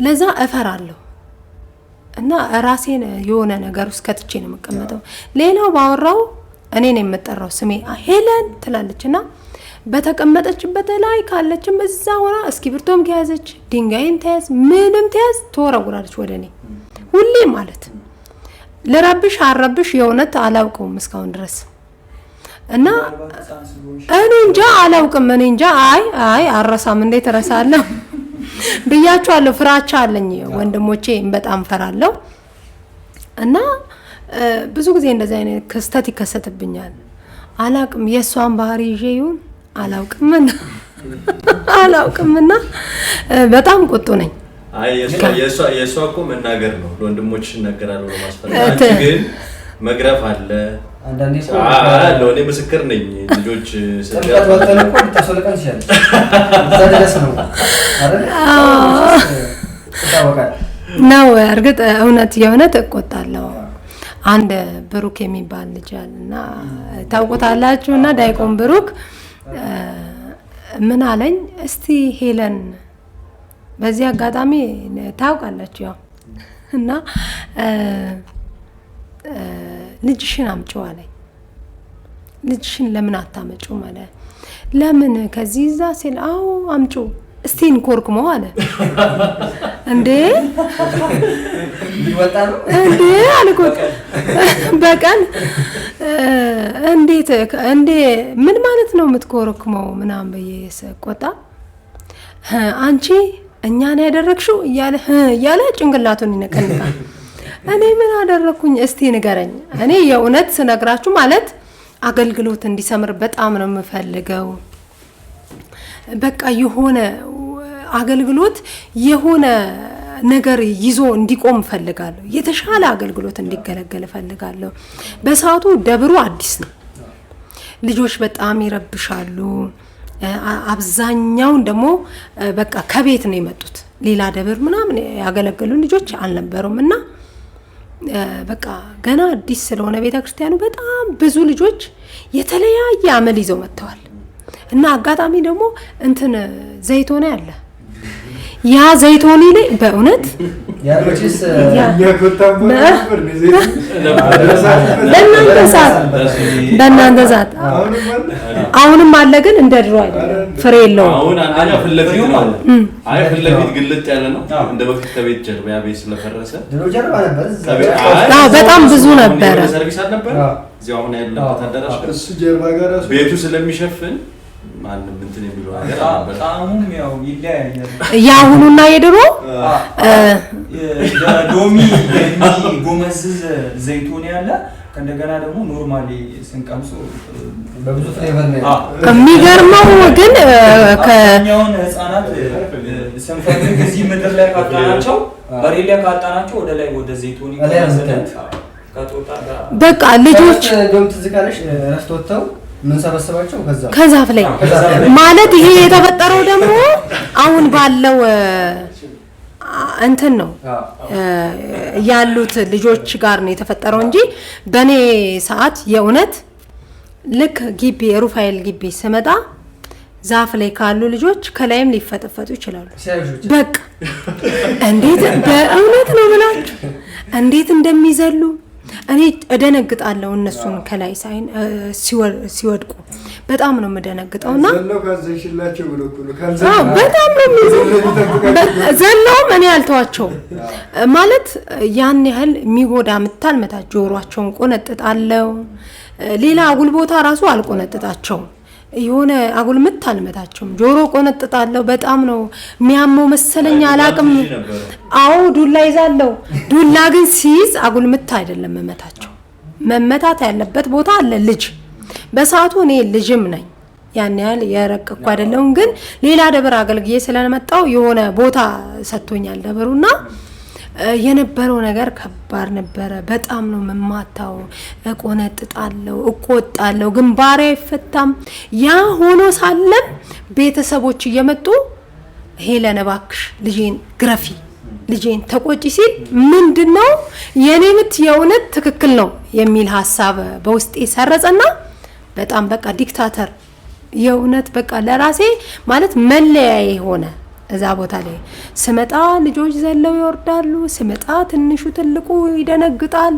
ለዛ እፈራለሁ እና ራሴን የሆነ ነገር ውስጥ ከትቼ ነው የምቀመጠው። ሌላው ባወራው እኔ ነው የምጠራው ስሜ ሄለን ትላለች እና በተቀመጠችበት ላይ ካለችም እዛ ሆና እስክሪብቶም ከያዘች ድንጋይም ተያዝ ምንም ተያዝ ትወረውራለች ወደ እኔ ሁሌ ማለት ለራብሽ አረብሽ የእውነት አላውቀውም እስካሁን ድረስ እና እኔ እንጃ አላውቅም። እኔ እንጃ አይ አረሳም እንዴት እረሳለሁ ብያቸዋለሁ። ፍራቻ አለኝ ወንድሞቼ በጣም ፈራለሁ እና ብዙ ጊዜ እንደዚህ አይነት ክስተት ይከሰትብኛል። አላውቅም የእሷን ባህሪ ይዤ ይሁን አላውቅምና በጣም ቁጡ ነኝ። አይ የእሷ እኮ መናገር ነው ለወንድሞችሽ እናገራለሁ ለማስፈራራት ግን መግረፍ አለ አንዳንዴ ነው። እኔ ምስክር ነኝ። ልጆች ስለቀጥ ወጣለ እኮ ተሰለቀን ይችላል ታደረስ ነው አይደል? ታወቃለህ ነው እርግጥ እውነት የእውነት እቆጣለሁ። አንድ ብሩክ የሚባል ልጅ አለና ታውቁታላችሁና ዳይቆን ብሩክ ምን አለኝ እስቲ ሄለን በዚህ አጋጣሚ ታውቃላችሁ ያው እና ልጅሽን አምጪው አለኝ። ልጅሽን ለምን አታመጪው ማለት ለምን ከዚህ እዛ ሲል አዎ አምጪው እስቲ እንኮርክሞ አለ። እንዴ ሊወጣ ነው እንዴ አልኩት በቀን እንዴ ምን ማለት ነው የምትኮርክመው ምናምን በየሰቆጣ አንቺ እኛን ያደረግሽው እያለ ጭንቅላቱን ይነቀንቃል። እኔ ምን አደረኩኝ እስቲ ንገረኝ። እኔ የእውነት ስነግራችሁ ማለት አገልግሎት እንዲሰምር በጣም ነው የምፈልገው። በቃ የሆነ አገልግሎት የሆነ ነገር ይዞ እንዲቆም ፈልጋለሁ። የተሻለ አገልግሎት እንዲገለገል ፈልጋለሁ። በሰዓቱ ደብሩ አዲስ ነው። ልጆች በጣም ይረብሻሉ። አብዛኛውን ደግሞ በቃ ከቤት ነው የመጡት። ሌላ ደብር ምናምን ያገለገሉ ልጆች አልነበሩም እና በቃ ገና አዲስ ስለሆነ ቤተክርስቲያኑ በጣም ብዙ ልጆች የተለያየ አመል ይዘው መጥተዋል እና አጋጣሚ ደግሞ እንትን ዘይቶኔ አለ። ያ ዘይቶኔ ላይ በእውነት ያርመችስ በእናንተ ሰዓት አሁንም አለ፣ ግን እንደ ድሮ አይደለም። ፍሬ የለውም። አሁን አንደኛ ፍለፊት ነው። አይ ፍለፊት ግልጥ ያለ ነው። እንደ በፊት ከቤት ጀርባ ያ ቤት ስለፈረሰ ድሮ ጀርባ ነበር። በጣም ብዙ ነበረ። ሰርቪስ አልነበረ። እዚያው አሁን ያለበት አዳራሽ እሱ ጀርባ ጋር ቤቱ ስለሚሸፍን ማንም እንትን የሚለው ነገር በጣምም ያው ይለያያል። ያሁኑና የድሮ ሎሚ ጎመዝዝ ዘይቶኔ ያለ ከእንደገና ደግሞ ኖርማሊ ስንቀምሱ በብዙ ፍሌቨር ነው። የሚገርመው ግን ከኛውን ህፃናት ስንፈልግ እዚህ ምድር ላይ ካጣናቸው በሬሊያ ካጣናቸው ወደ ላይ ወደ ዘይቶኔ ከጦጣ ጋር በቃ ልጆች ደም ትዝካለሽ ረፍት ወጥተው ምን ሰበሰባቸው ከዛፍ ላይ ማለት ይሄ የተፈጠረው ደግሞ አሁን ባለው እንትን ነው ያሉት ልጆች ጋር ነው የተፈጠረው እንጂ በኔ ሰዓት የእውነት ልክ ግቢ ሩፋኤል ግቢ ስመጣ ዛፍ ላይ ካሉ ልጆች ከላይም ሊፈጠፈጡ ይችላሉ። በቃ እንዴት በእውነት ነው ብላችሁ እንዴት እንደሚዘሉ እኔ እደነግጣለሁ። እነሱን ከላይ ሳይን ሲወድቁ በጣም ነው የምደነግጠውና በጣም ነው ዘለው እኔ አልተዋቸውም ማለት ያን ያህል የሚጎዳ ምታልመታ ጆሮአቸውን ቆነጥጣለሁ። ሌላ አጉል ቦታ ራሱ አልቆነጥጣቸውም። የሆነ አጉልምት አልመታቸውም። ጆሮ ቆነጥጣለሁ። በጣም ነው የሚያመው መሰለኝ አላቅም። አዎ ዱላ ይዛለሁ። ዱላ ግን ሲይዝ አጉልምት አይደለም መመታቸው። መመታት ያለበት ቦታ አለ። ልጅ በሰዓቱ እኔ ልጅም ነኝ ያን ያህል የረቀቅኩ አይደለሁም። ግን ሌላ ደብር አገልግዬ ስለመጣው የሆነ ቦታ ሰጥቶኛል ደብሩና የነበረው ነገር ከባድ ነበረ። በጣም ነው መማታው። እቆነጥጣለሁ፣ እቆጣለሁ፣ ግንባሬ አይፈታም። ያ ሆኖ ሳለም ቤተሰቦች እየመጡ ሄለን እባክሽ ልጄን ግረፊ፣ ልጄን ተቆጪ ሲል ምንድነው የኔ ምት የእውነት ትክክል ነው የሚል ሐሳብ በውስጤ ሰረጸና በጣም በቃ ዲክታተር የእውነት በቃ ለራሴ ማለት መለያዬ ሆነ። እዛ ቦታ ላይ ስመጣ ልጆች ዘለው ይወርዳሉ፣ ስመጣ ትንሹ ትልቁ ይደነግጣል።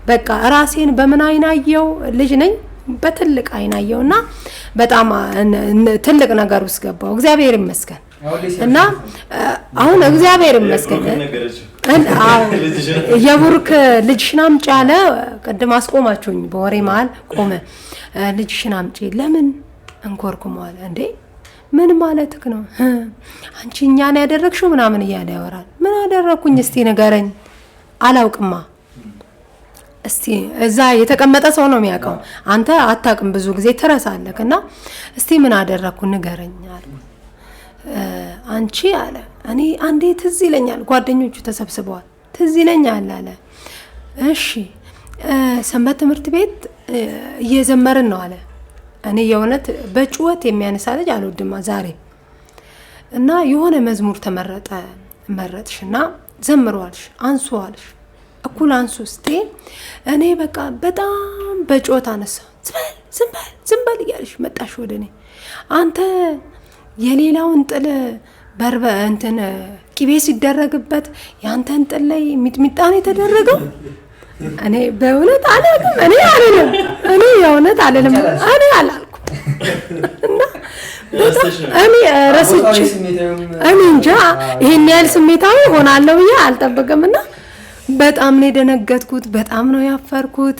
በቃ ራሴን በምን አይናየው ልጅ ነኝ በትልቅ አይናየውና በጣም ትልቅ ነገር ውስጥ ገባው። እግዚአብሔር ይመስገን እና አሁን እግዚአብሔር ይመስገን የቡርክ ልጅሽን አምጪ አለ። ቅድም አስቆማችሁኝ፣ በወሬ መሀል ቆመ። ልጅሽን አምጪ ለምን እንኮርኩመዋል እንዴ? ምን ማለትክ ነው? አንቺ እኛን ያደረግሽው ምናምን እያለ ያወራል። ምን አደረኩኝ እስቲ ንገረኝ። አላውቅማ። እስቲ እዛ የተቀመጠ ሰው ነው የሚያውቀው። አንተ አታውቅም፣ ብዙ ጊዜ ትረሳለህና እስቲ ምን አደረኩ ንገረኝ አለ። አንቺ አለ እኔ አንዴ ትዝ ይለኛል፣ ጓደኞቹ ተሰብስበዋል፣ ትዝ ይለኛል አለ። እሺ ሰንበት ትምህርት ቤት እየዘመርን ነው አለ። እኔ የእውነት በጩኸት የሚያነሳ ልጅ አልወድማ ዛሬ እና የሆነ መዝሙር መረጥሽና ዘምሯልሽ፣ አንሱዋልሽ፣ እኩል አንሱ እስቲ። እኔ በቃ በጣም በጩኸት አነሳ። ዝም በል እያልሽ መጣሽ ወደ እኔ። አንተ የሌላውን ጥል በርበ እንትን ቂቤ ሲደረግበት ያንተን ጥል ላይ ሚጥሚጣን የተደረገው እኔ በእውነት አላልኩም። እኔ የእውነት አላልኩም። እኔ አላልኩም እና እኔ ረስቼ እኔ እንጃ ይሄን ያህል ስሜታዊ ሆናለሁ ብዬ አልጠበቅምና በጣም ነው የደነገጥኩት። በጣም ነው ያፈርኩት።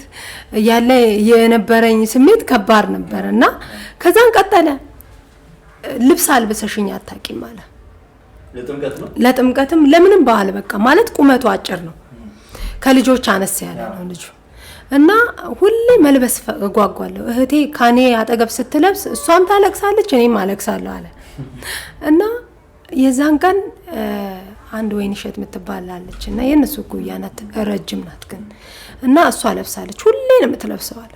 ያለ የነበረኝ ስሜት ከባድ ነበርና ከዛን ቀጠለ። ልብስ አልበሰሽኝ አታውቂም አለ። ለጥምቀትም ለምንም በዓል በቃ ማለት ቁመቱ አጭር ነው፣ ከልጆች አነስ ያለ ነው ልጁ እና ሁሌ መልበስ እጓጓለሁ። እህቴ ካኔ አጠገብ ስትለብስ እሷም ታለቅሳለች፣ እኔም አለቅሳለሁ አለ እና የዛን ቀን አንድ ወይንሸት የምትባላለች እና የነሱ ኩያ ናት፣ ረጅም ናት ግን እና እሷ ለብሳለች፣ ሁሌ ነው የምትለብሰው አለ።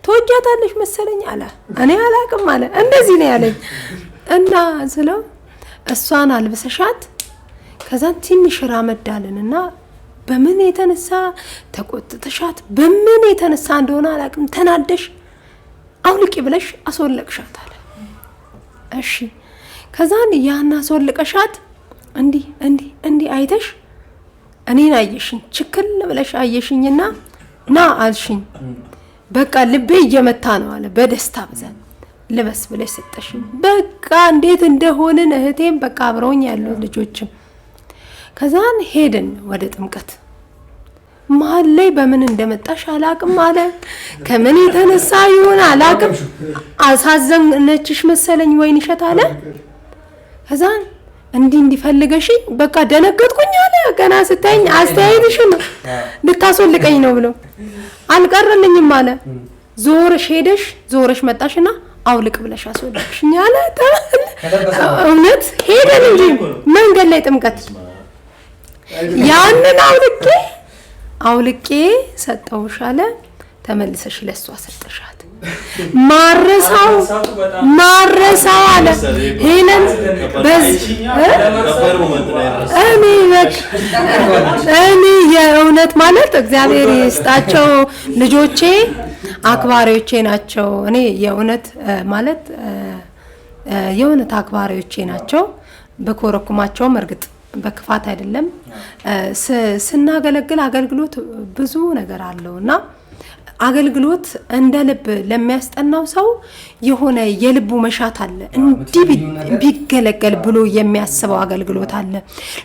ተወጃታለች መሰለኝ አለ። እኔ አላቅም አለ። እንደዚህ ነው ያለኝ እና ስለው እሷን አልብሰሻት ከዛን ትንሽ ራመዳልንና በምን የተነሳ ተቆጥተሻት በምን የተነሳ እንደሆነ አላቅም ተናደሽ አውልቂ ብለሽ አስወለቅሻት አለ። እሺ ከዛን ያን አስወልቀሻት እንዲ አይተሽ እኔን አየሽኝ፣ ችክል ብለሽ አየሽኝና ና አልሽኝ። በቃ ልቤ እየመታ ነው አለ በደስታ ብዛት። ልበስ ብለሽ ሰጠሽኝ። በቃ እንዴት እንደሆነን እህቴም በቃ አብረውኝ ያለው ልጆችም ከዛን ሄድን ወደ ጥምቀት። መሀል ላይ በምን እንደመጣሽ አላቅም አለ። ከምን የተነሳ ይሆን አላቅም አሳዘነችሽ መሰለኝ ወይንሸት አለ። ከዛን እንዲፈልገሽኝ በቃ ደነገጥኩኝ አለ። ገና ስታይኝ አስተያየትሽን ልታስወልቀኝ ነው ብሎ አልቀረልኝም አለ። ዞረሽ መጣሽና አውልቅ ብለሽ አስወልቅሽኝ አለ። እውነት ሄደን እንጂ መንገድ ላይ ጥምቀት ያንን አውልቄ ሰጠውሽ አለ። ተመልሰሽ ለሷ ሰጠሻት። ማረሳው አለ ሄለን እኔ የእውነት ማለት እግዚአብሔር ይስጣቸው ልጆቼ አክባሪዎቼ ናቸው። እኔ የእውነት ማለት የእውነት አክባሪዎቼ ናቸው። በኮረኩማቸውም እርግጥ በክፋት አይደለም። ስናገለግል አገልግሎት ብዙ ነገር አለውና አገልግሎት እንደ ልብ ለሚያስጠናው ሰው የሆነ የልቡ መሻት አለ። እንዲህ ቢገለገል ብሎ የሚያስበው አገልግሎት አለ።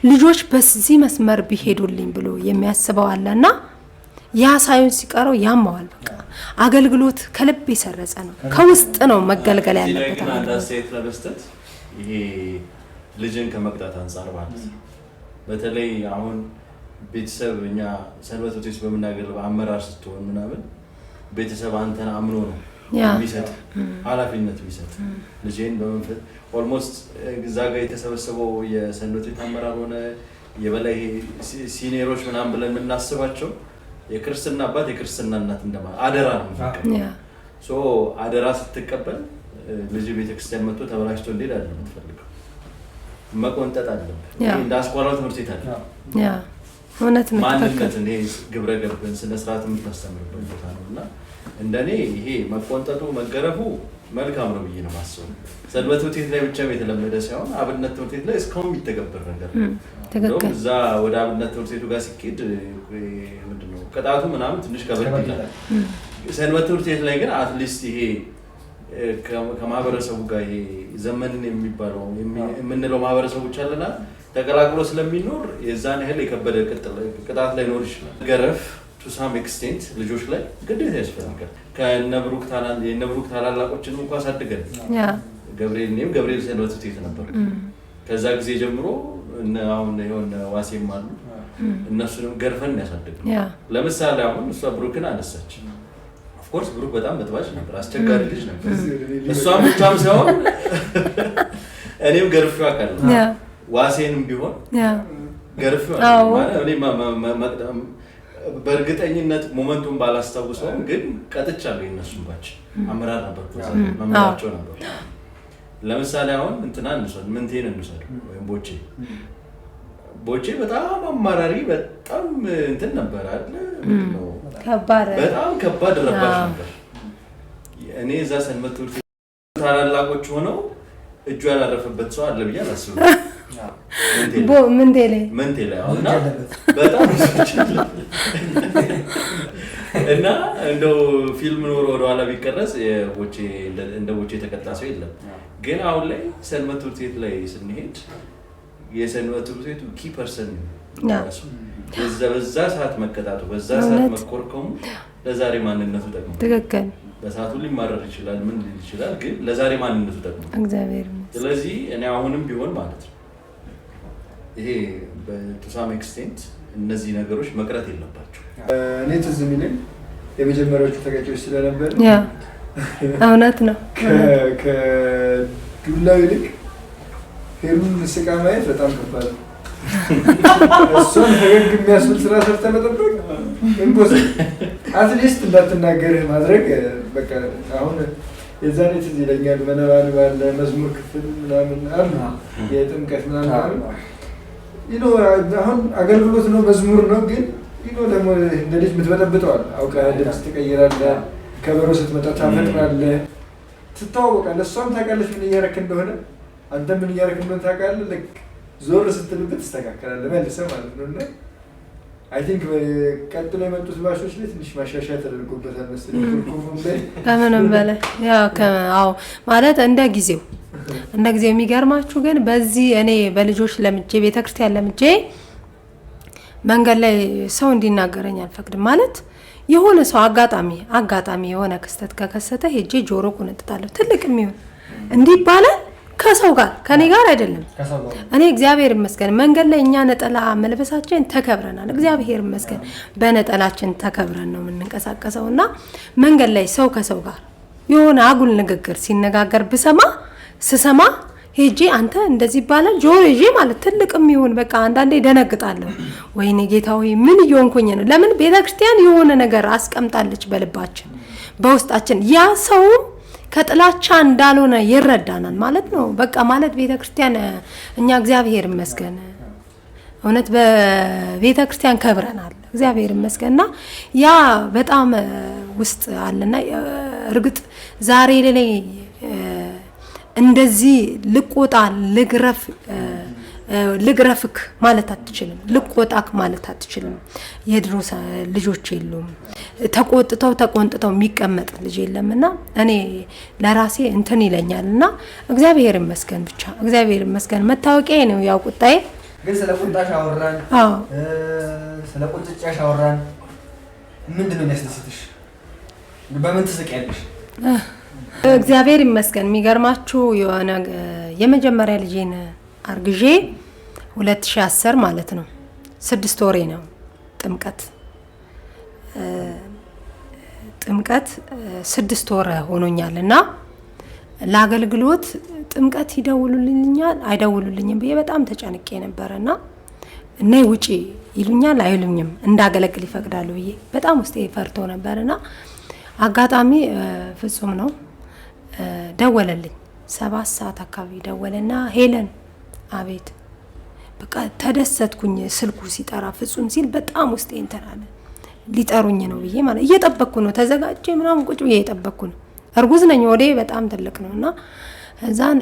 ልጆች በዚህ መስመር ቢሄዱልኝ ብሎ የሚያስበው አለና ያ ሳይሆን ሲቀረው ያማዋል። በቃ አገልግሎት ከልብ የሰረጸ ነው። ከውስጥ ነው መገልገል ያለበት። አንድ አስተያየት ለመስጠት ይሄ ልጅን ከመቅጣት አንጻር ማለት በተለይ አሁን ቤተሰብ እኛ ሰንበት ቤት በምናገለግል አመራር ስትሆን ምናምን ቤተሰብ አንተን አምኖ ነው የሚሰጥ ኃላፊነት የሚሰጥ ልጅን በመንፈስ ኦልሞስት እዛ ጋር የተሰበሰበው የሰንበት ቤት አመራር ሆነ የበላይ ሲኒየሮች ምናምን ብለን የምናስባቸው የክርስትና አባት የክርስትና እናት እንደማለት አደራ ነው። ሶ አደራ ስትቀበል ልጅ ቤተክርስቲያን መጥቶ ተበላሽቶ እንዴት አይደለም የምትፈልገው መቆንጠጥ አለብህ። እንደ አስኳላው ትምህርት ቤት አለ እውነት ነው። ማንነትን ይሄ ግብረ ገብን ስነ ስርዓት የምታስተምርበት ቦታ ነው እና እንደኔ ይሄ መቆንጠጡ መገረፉ መልካም ነው ብዬ ነው የማስበው። ሰንበት ትምህርት ቤት ላይ ብቻ የተለመደ ሳይሆን አብነት ትምህርት ቤት ላይ እስካሁን የሚተገበር ነገር ነው። እዛ ወደ አብነት ትምህርት ቤቱ ጋር ሲኬድ ምንድነው ቅጣቱ ምናምን ትንሽ ከበድ ይላል። ሰንበት ትምህርት ቤት ላይ ግን አትሊስት ይሄ ከማህበረሰቡ ጋር ይሄ ዘመንን የሚባለው የምንለው ማህበረሰቦች አለና ተቀላቅሎ ስለሚኖር የዛን ያህል የከበደ ቅጣት ላይ ኖር ይችላል። ገረፍ ቱ ሳም ኤክስቴንት ልጆች ላይ ግዴታ ያስፈልጋል። ከነብሩክ ታላላቆችንም እንኳን አሳድገን ገብርኤል ሰንበት ትምህርት ቤት ነበር። ከዛ ጊዜ ጀምሮ አሁን የሆነ ዋሴም አሉ እነሱንም ገርፈን ያሳድግ። ለምሳሌ አሁን እሷ ብሩክን አነሳች። ኦፍኮርስ ብሩክ በጣም በጥባጭ ነበር፣ አስቸጋሪ ልጅ ነበር። እሷም ብቻም ሳይሆን እኔም ገርፌው አውቃለሁ። ዋሴንም ቢሆን ገርፌው ማለት በእርግጠኝነት ሞመንቱን ባላስታውሰውም ግን ቀጥቻለሁ። የእነሱን ባች አመራር ነበር፣ መምራቸው ነበር። ለምሳሌ አሁን እንትና እንውሰድ፣ ምንቴን እንውሰድ ወይም ቦቼ በጣም አማራሪ በጣም እንትን ነበር አይደል? በጣም ከባድ ረባሽ ነበር። እኔ እዛ ሰንበት ትምህርት ታላላቆች ሆነው እጁ ያላረፈበት ሰው አለ ብዬ አላስብም። ምንቴ ላይ አሁንና በጣም እና እንደው ፊልም ኖሮ ወደኋላ ቢቀረጽ እንደ ቦቼ የተቀጣ ሰው የለም። ግን አሁን ላይ ሰንበት ትምህርት ቤት ላይ ስንሄድ የሰንበት ትምህርት ቤቱ ኪ ፐርሰን በዛ ሰዓት መቀጣቱ በዛ ሰዓት መኮርከሙ ለዛሬ ማንነቱ ጠቅሞ ትክክል። በሰዓቱ ሊማረር ይችላል፣ ምን ሊል ይችላል፣ ግን ለዛሬ ማንነቱ ጠቅሞ እግዚአብሔር። ስለዚህ እኔ አሁንም ቢሆን ማለት ነው ይሄ በቱሳም ኤክስቴንት እነዚህ ነገሮች መቅረት የለባቸው። እኔ ትዝ የሚለኝ የመጀመሪያዎቹ ተቀጮች ስለነበር እውነት ነው ከዱላው ይልቅ ሄሩን ስቃ ማየት በጣም ከባድ ነው። እሷን ፈገግ የሚያስብል ስራ ሰርተ መጠበቅ ኢምፖሲብል። አትሊስት እንዳትናገርህ ማድረግ በቃ አሁን የዛኔ ትዝ ይለኛል መነባንብ አለ፣ መዝሙር ክፍል ምናምን አሉ፣ የጥምቀት ምናምን አሁን አገልግሎት ነው መዝሙር ነው። ግን ደግሞ እንደ ልጅ የምትበጠብጠዋል አውቀህ ድምፅ ትቀይራለህ፣ ከበሮ ስትመጣ ታፈጥራለህ፣ ትተዋወቃለህ። እሷም ታውቃለች ምን እያረክ እንደሆነ፣ አንተ ምን እያረክ እንደሆነ ታውቃለህ። ልክ ዞር ስትልበት ትስተካከላለህ መልሰህ ማለት ነው። እና አይ ቲንክ ቀጥሎ የመጡት ባሾች ላይ ትንሽ ማሻሻያ ተደርጎበታል መሰለኝ። ከምንም በላይ ያው ማለት እንደ ጊዜው የሚገርማችሁ ግን በዚህ እኔ በልጆች ለምጄ ቤተክርስቲያን ለምጄ መንገድ ላይ ሰው እንዲናገረኝ አልፈቅድም። ማለት የሆነ ሰው አጋጣሚ የሆነ ክስተት ከከሰተ ሄጄ ጆሮ ቁንጥጣለሁ። ትልቅ የሚሆን እንዲህ ይባላል ከሰው ጋር ከኔ ጋር አይደለም። እኔ እግዚአብሔር ይመስገን መንገድ ላይ እኛ ነጠላ መልበሳችን ተከብረናል። እግዚአብሔር ይመስገን በነጠላችን ተከብረን ነው የምንንቀሳቀሰው። እና መንገድ ላይ ሰው ከሰው ጋር የሆነ አጉል ንግግር ሲነጋገር ስሰማ ሄጄ አንተ እንደዚህ ይባላል ጆሮ ይዤ ማለት ትልቅ የሚሆን በቃ አንዳንዴ ደነግጣለሁ። ወይኔ ጌታ ሆይ ምን እየሆንኩኝ ነው? ለምን ቤተክርስቲያን የሆነ ነገር አስቀምጣለች በልባችን በውስጣችን። ያ ሰው ከጥላቻ እንዳልሆነ ይረዳናል ማለት ነው። በቃ ማለት ቤተክርስቲያን እኛ እግዚአብሔር ይመስገን እውነት በቤተክርስቲያን ከብረናል እግዚአብሔር ይመስገንና ያ በጣም ውስጥ አለና እርግጥ ዛሬ ላይ እንደዚህ ልቆጣ ልግረፍክ ማለት አትችልም። ልቆጣክ ማለት አትችልም። የድሮ ልጆች የሉም። ተቆንጥተው የሚቀመጥ ልጅ የለምና እኔ ለራሴ እንትን ይለኛልና እግዚአብሔር ይመስገን ብቻ እግዚአብሔር ይመስገን። መታወቂያ ነው ያው ቁጣዬ። ግን ስለ ቁጣሽ አወራን፣ ስለ ቁጥጫሽ አወራን። ምንድነው የሚያስደስትሽ? በምን ትስቂያለሽ? እግዚአብሔር ይመስገን። የሚገርማችሁ የሆነ የመጀመሪያ ልጄን አርግዤ 2010 ማለት ነው 6 ወሬ ነው ጥምቀት 6 ወር ሆኖኛል እና ለአገልግሎት ጥምቀት ይደውሉልኛል አይደውሉልኝም ብዬ በጣም ተጨንቄ ነበርና እና ውጪ ይሉኛል አይሉኝም እንዳገለግል ይፈቅዳሉ ብዬ በጣም ውስጤ ፈርቶ ነበርና አጋጣሚ ፍጹም ነው ደወለልኝ 7 ሰዓት አካባቢ ደወለና ሄለን አቤት በቃ ተደሰትኩኝ ስልኩ ሲጠራ ፍጹም ሲል በጣም ውስጤ እንተናለ ሊጠሩኝ ነው ብዬ ማለት እየጠበቅኩ ነው ተዘጋጀ ምናምን ቁጭ ብዬ እየጠበቅኩ ነው እርጉዝ ነኝ ወዴ በጣም ትልቅ ነውና እዛን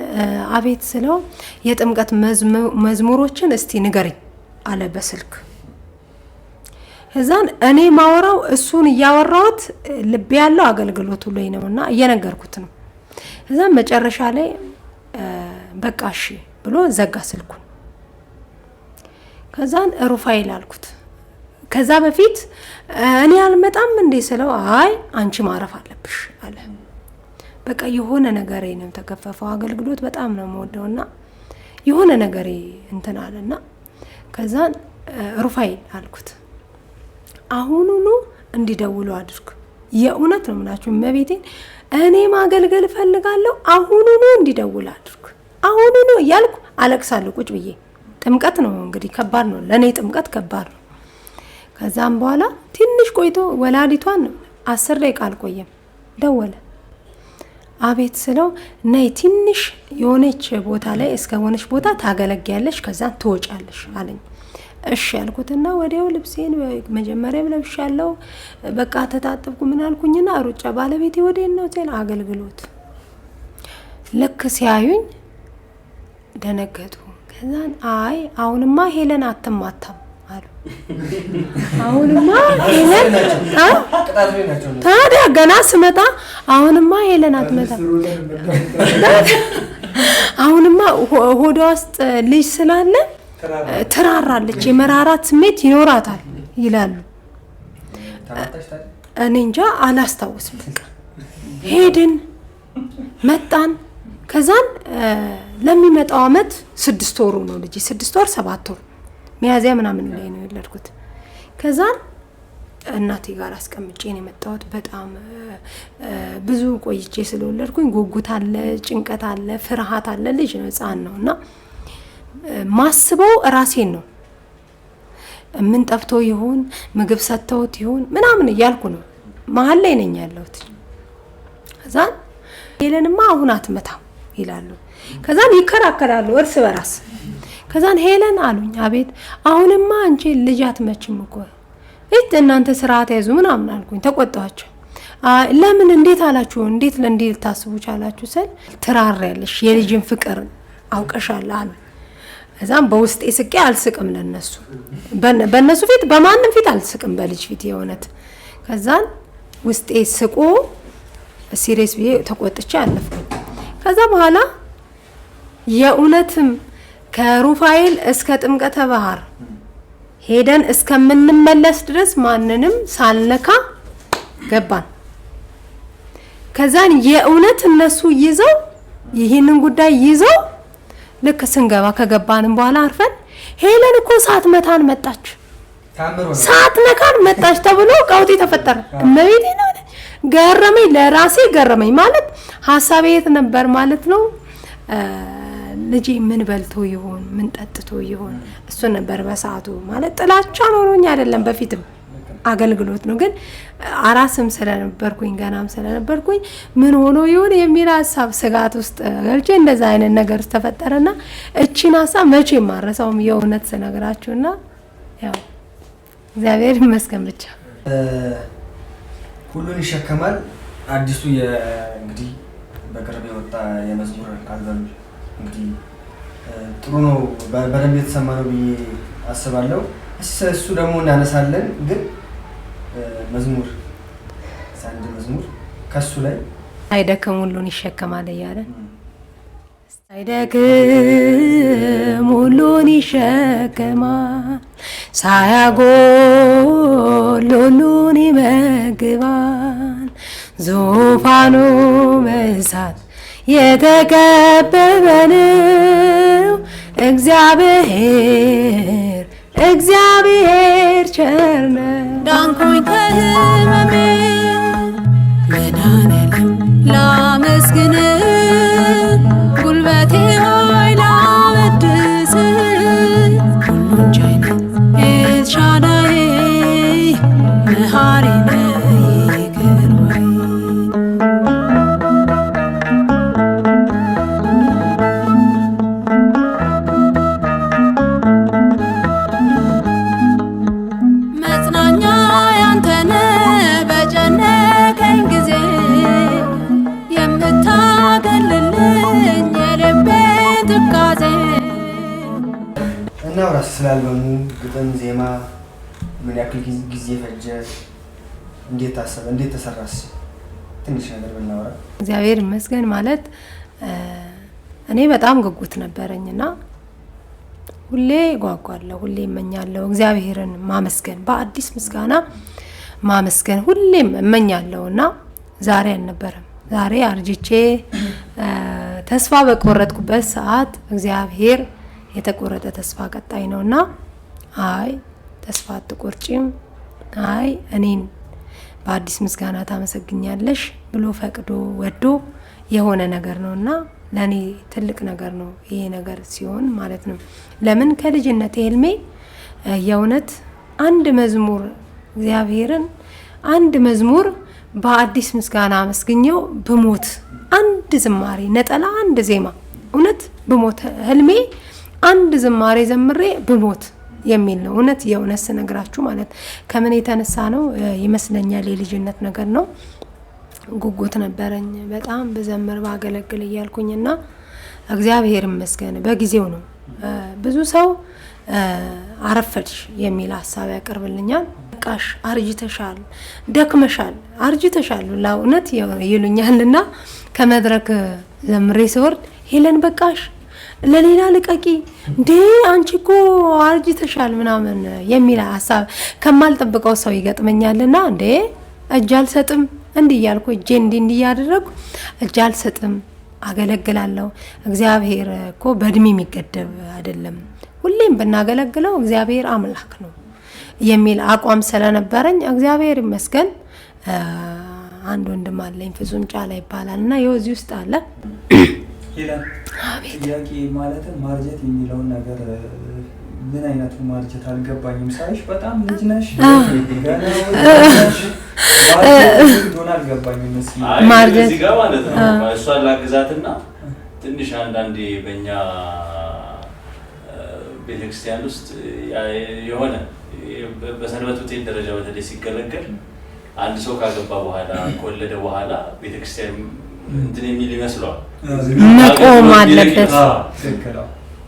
አቤት ስለው የጥምቀት መዝሙሮችን እስቲ ንገሪኝ አለ በስልክ እዛን እኔ ማወራው እሱን ያወራውት ልብ ያለው አገልግሎቱ ላይ ነውና እየነገርኩት ነው እዛን መጨረሻ ላይ በቃ እሺ ብሎ ዘጋ ስልኩን ከዛን ሩፋኤል አልኩት ከዛ በፊት እኔ አልመጣም እንዴ ስለው አይ አንቺ ማረፍ አለብሽ አለ በቃ የሆነ ነገሬ ነው ተከፈፈው አገልግሎት በጣም ነው የምወደውና የሆነ ነገሬ እንትን አለና ከዛን ሩፋኤል አልኩት አሁኑኑ እንዲደውሉ አድርግ የእውነት ነው ምናችሁ መቤቴን እኔ ማገልገል ፈልጋለሁ አሁኑኑ እንዲደውሉ አድርግ አሁኑኑ ያልኩ አለቅሳለሁ ቁጭ ብዬ ጥምቀት ነው እንግዲህ ከባድ ነው ለኔ ጥምቀት ከባድ ነው ከዛም በኋላ ትንሽ ቆይቶ ወላዲቷን 10 ደቂቃ አልቆየም ደወለ አቤት ስለው ነይ ትንሽ የሆነች ቦታ ላይ እስከ ሆነች ቦታ ታገለግያለሽ ከዛ ትወጫለሽ አለኝ እሺ ያልኩትና ወዲያው ልብሴን መጀመሪያ ለብሻለሁ በቃ ተጣጥብኩ ምን አልኩኝና ሩጫ ባለቤቴ ወዴት ነው ሲል አገልግሎት ልክ ሲያዩኝ ደነገጡ ከዛን አይ አሁንማ ሄለን አትማታም አሉ አሁንማ ሄለን ታዲያ ገና ስመጣ አሁንማ ሄለን አትመታም አሁንማ ሆዷ ውስጥ ልጅ ስላለ ትራራለች የመራራት ስሜት ይኖራታል ይላሉ እኔ እንጃ አላስታውስም በቃ ሄድን መጣን ከዛን ለሚመጣው አመት 6 ወሩ ነው ልጅ 6 ወር 7 ወር ሚያዚያ ምናምን ላይ ነው የወለድኩት ከዛን እናቴ ጋር አስቀምጬ ነው የመጣሁት በጣም ብዙ ቆይቼ ስለወለድኩኝ ጉጉት አለ ጭንቀት አለ ፍርሃት አለ ልጅ ነው ህፃን ነውና ማስበው ራሴን ነው ምን ጠፍቶ ይሆን ምግብ ሰጥተውት ይሆን ምናምን እያልኩ ነው መሀል ላይ ነኝ ያለሁት ከዛን ሄለንማ አሁን አትመታም ይላሉ ከዛን ይከራከራሉ እርስ በራስ ከዛን ሄለን አሉኝ አቤት አሁንማ አንቺ ልጅ አትመችም እኮ እናንተ ስርዓት ያዙ ምናምን አልኩኝ ተቆጣኋቸው ለምን እንዴት አላችሁ እንዴት ለእንዴት ታስቡ ቻላችሁ ስል ትራራለሽ የልጅን ፍቅር አውቀሻል አሉ እዛም በውስጤ ስቄ አልስቅም ለነሱ በነሱ ፊት በማንም ፊት አልስቅም በልጅ ፊት የሆነት ከዛን ውስጤ ስቆ ሲሪየስ ብዬ ተቆጥቼ አለፍኩኝ ከዛ በኋላ የእውነትም ከሩፋኤል እስከ ጥምቀተ ባህር ሄደን እስከምንመለስ ድረስ ማንንም ሳልነካ ገባን ከዛን የእውነት እነሱ ይዘው ይሄንን ጉዳይ ይዘው ልክ ስንገባ ከገባንም በኋላ አርፈን ሄለን እኮ ሰዓት መታን መጣች ሰዓት ነካን መጣች ተብሎ ቀውጢ ተፈጠረ እመቤቴ ነው ገረመኝ ለራሴ ገረመኝ ማለት ሐሳቤ የት ነበር ማለት ነው ልጄ ምን በልቶ ይሆን ምን ጠጥቶ ይሆን እሱ ነበር በሰዓቱ ማለት ጥላቻ ኖሮኝ አይደለም በፊትም አገልግሎት ነው ግን አራስም ስለነበርኩኝ ገናም ስለነበርኩኝ ምን ሆኖ ይሆን የሚል ሐሳብ ስጋት ውስጥ ገብቼ እንደዛ አይነት ነገር ተፈጠረና እቺን ሐሳብ መቼ ማረሳውም የእውነት ስነግራችሁና ያው እግዚአብሔር ይመስገን ብቻ ሁሉን ይሸከማል አዲሱ እንግዲህ በቅርብ የወጣ የመዝሙር አልበም እንግዲህ ጥሩ ነው በደንብ የተሰማ ነው ብዬ አስባለሁ እሱ ደግሞ እናነሳለን ግን መዝሙር ሳንድ መዝሙር ከሱ ላይ አይደክም ሁሉን ይሸከማል እያለ አይደክም ሁሉን ይሸከማል ሳያጎል ሁሉን ይመግባል ዙፋኑ በእሳት የተከበበ ነው። እግዚአብሔር ቸር ነው። ዳንኩኝ ከህመሜ መድኃኔዓለም ላመስግን ጉልበቴ ሆይ ላወድስ ሁሉን ቻይ ነህ ኤልሻዳይ መሐሪ ነህ ይቅር ባይ መጽናኛ ያንተ ነህ በጨነቀኝ ጊዜ የምታገልልኝ የልቤን ትካዜ። እናውራ ስላልበሙ ግጥም፣ ዜማ ምን ያክል ጊዜ ፈጀ? እንዴት ታሰበ? እንዴት ተሰራስ? ትንሽ ነገር ብናወራ። እግዚአብሔር ይመስገን ማለት እኔ በጣም ጉጉት ነበረኝና ሁሌ ጓጓለሁ፣ ሁሌ እመኛለሁ እግዚአብሔርን ማመስገን፣ በአዲስ ምስጋና ማመስገን ሁሌም እመኛለሁና ዛሬ አልነበረም። ዛሬ አርጅቼ ተስፋ በቆረጥኩበት ሰዓት እግዚአብሔር የተቆረጠ ተስፋ ቀጣይ ነውና አይ ተስፋ አትቆርጪም፣ አይ እኔን በአዲስ ምስጋና ታመሰግኛለሽ ብሎ ፈቅዶ ወዶ የሆነ ነገር ነውና ለኔ ትልቅ ነገር ነው ይሄ ነገር ሲሆን ማለት ነው። ለምን ከልጅነት ህልሜ የእውነት አንድ መዝሙር እግዚአብሔርን አንድ መዝሙር በአዲስ ምስጋና አመስግኘው ብሞት፣ አንድ ዝማሬ ነጠላ፣ አንድ ዜማ እውነት ብሞት፣ ህልሜ አንድ ዝማሬ ዘምሬ ብሞት የሚል ነው። እውነት የእውነት ስነግራችሁ ማለት ከምን የተነሳ ነው ይመስለኛል የልጅነት ነገር ነው። ጉጉት ነበረኝ በጣም በዘመር ባገለግል እያልኩኝና እግዚአብሔር ይመስገን በጊዜው ነው። ብዙ ሰው አረፈድሽ የሚል ሀሳብ ያቀርብልኛል። በቃሽ፣ አርጅተሻል፣ ደክመሻል፣ አርጅተሻል ለእውነት ይሉኛልና ከመድረክ ዘምሬ ስወርድ ሄለን በቃሽ ለሌላ ልቀቂ እንዴ አንቺ እኮ አርጅተሻል ምናምን የሚል ሀሳብ ከማልጠብቀው ሰው ይገጥመኛልና እንዴ እጅ አልሰጥም እንዲህ እያልኩ እጄ እንዲህ እያደረጉ እጅ አልሰጥም፣ አገለግላለሁ። እግዚአብሔር እኮ በእድሜ የሚገደብ አይደለም፣ ሁሌም ብናገለግለው እግዚአብሔር አምላክ ነው የሚል አቋም ስለነበረኝ እግዚአብሔር ይመስገን። አንድ ወንድም አለኝ ፍጹም ጫላ ይባላል እና ይኸው እዚህ ውስጥ አለ። ጥያቄ ማለት ማርጀት የሚለውን ነገር ምን አይነቱ ማርጀት አልገባኝም። ሳይሽ በጣም ልጅ ነሽ ገና ዶን አልገባኝም። ማርጀት እዚህ ጋር ማለት ነው እሷን ላግዛትና ትንሽ አንዳንዴ በእኛ ቤተክርስቲያን ውስጥ የሆነ በሰንበት ሆቴል ደረጃ በተለይ ሲገለገል አንድ ሰው ካገባ በኋላ ከወለደ በኋላ ቤተክርስቲያን እንትን የሚል ይመስለዋል መቆም አለበት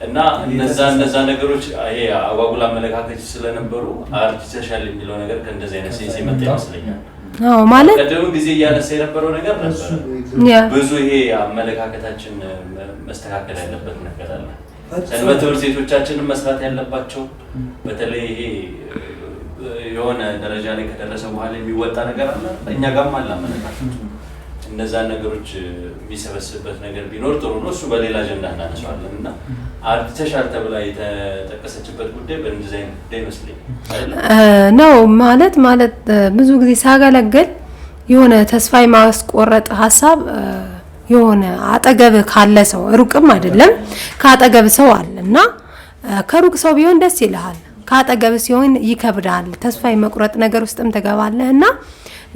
እና እነዛ ነገሮች ይሄ አጓጉል አመለካከት ስለነበሩ አርቲፊሻል የሚለው ነገር ከእንደዚህ አይነት ሴንስ የመጣ ይመስለኛል። አዎ ማለት ቀደም ጊዜ እያነሳ የነበረው ነገር ነበር። ብዙ ይሄ አመለካከታችን መስተካከል ያለበት ነገር አለ። ሰንበት ትምህርት ቤቶቻችንን መስራት ያለባቸው በተለይ ይሄ የሆነ ደረጃ ላይ ከደረሰ በኋላ የሚወጣ ነገር አለ። እኛ ጋርም አለ አመለካከቱ። እነዛን ነገሮች የሚሰበስብበት ነገር ቢኖር ጥሩ ነው። እሱ በሌላ አጀንዳ እናነሳዋለን እና አርቲፊሻል ተብላ የተጠቀሰችበት ጉዳይ በእንደዚህ አይነት ጉዳይ ይመስለኛል ነው ማለት ብዙ ጊዜ ሳገለግል የሆነ ተስፋ የማስቆረጥ ሀሳብ የሆነ አጠገብ ካለ ሰው ሩቅም አይደለም ካጠገብ ሰው አለና ከሩቅ ሰው ቢሆን ደስ ይልሃል፣ ካጠገብ ሲሆን ይከብዳል። ተስፋ የመቁረጥ ነገር ውስጥም ትገባለህና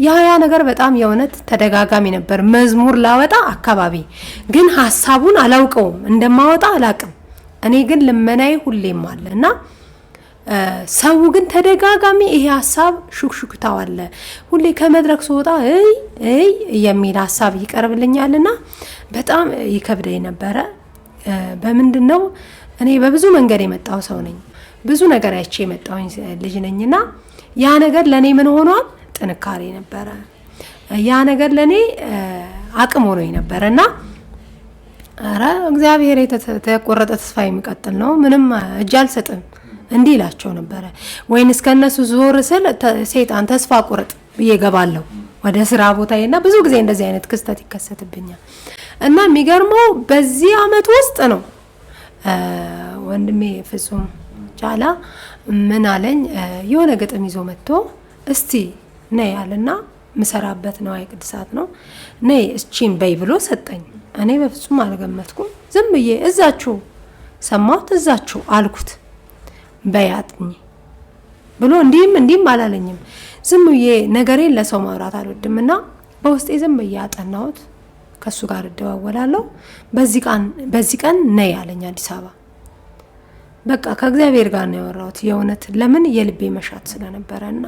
ያ ነገር በጣም የእውነት ተደጋጋሚ ነበር። መዝሙር ላወጣ አካባቢ ግን ሀሳቡን አላውቀውም፣ እንደማወጣ አላቅም። እኔ ግን ልመናዬ ሁሌም አለና ሰው ግን ተደጋጋሚ ይሄ ሀሳብ ሹክሹክታው አለ። ሁሌ ከመድረክ ስወጣ እይ የሚል ሀሳብ ይቀርብልኛልና በጣም ይከብደኝ ነበረ። በምንድነው እኔ በብዙ መንገድ የመጣው ሰው ነኝ፣ ብዙ ነገር አይቼ የመጣውኝ ልጅ ነኝና ያ ነገር ለኔ ምን ሆኗል? ጥንካሬ ነበረ። ያ ነገር ለኔ አቅም ሆኖኝ ነበርና አረ እግዚአብሔር የተቆረጠ ተስፋ የሚቀጥል ነው፣ ምንም እጅ አልሰጥም እንዲህ ይላቸው ነበረ። ወይንስ ከነሱ ዞር ስል ሰይጣን ተስፋ ቁርጥ ብዬ ገባለሁ ወደ ስራ ቦታዬና ብዙ ጊዜ እንደዚህ አይነት ክስተት ይከሰትብኛል። እና የሚገርመው በዚህ አመት ውስጥ ነው ወንድሜ ፍጹም ጫላ ምን አለኝ፣ የሆነ ግጥም ይዞ መጥቶ እስቲ ነይ አለና ምሰራበት ነው ቅድሳት ነው ነይ እቺን በይ ብሎ ሰጠኝ። እኔ በፍጹም አልገመትኩም። ዝም ብዬ እዛችሁ ሰማሁት፣ እዛችሁ አልኩት በይ አጥኚ ብሎ እንዲህም አላለኝም። ዝም ብዬ ነገሬን ለሰው ማውራት አልወድምና በውስጤ ዝም ብዬ አጠናሁት። ከሱ ጋር እደዋወላለሁ። በዚህ ቀን ነይ አለኝ አዲስ አበባ። በቃ ከእግዚአብሔር ጋር ነው ያወራሁት የእውነት ለምን የልቤ መሻት ስለነበረና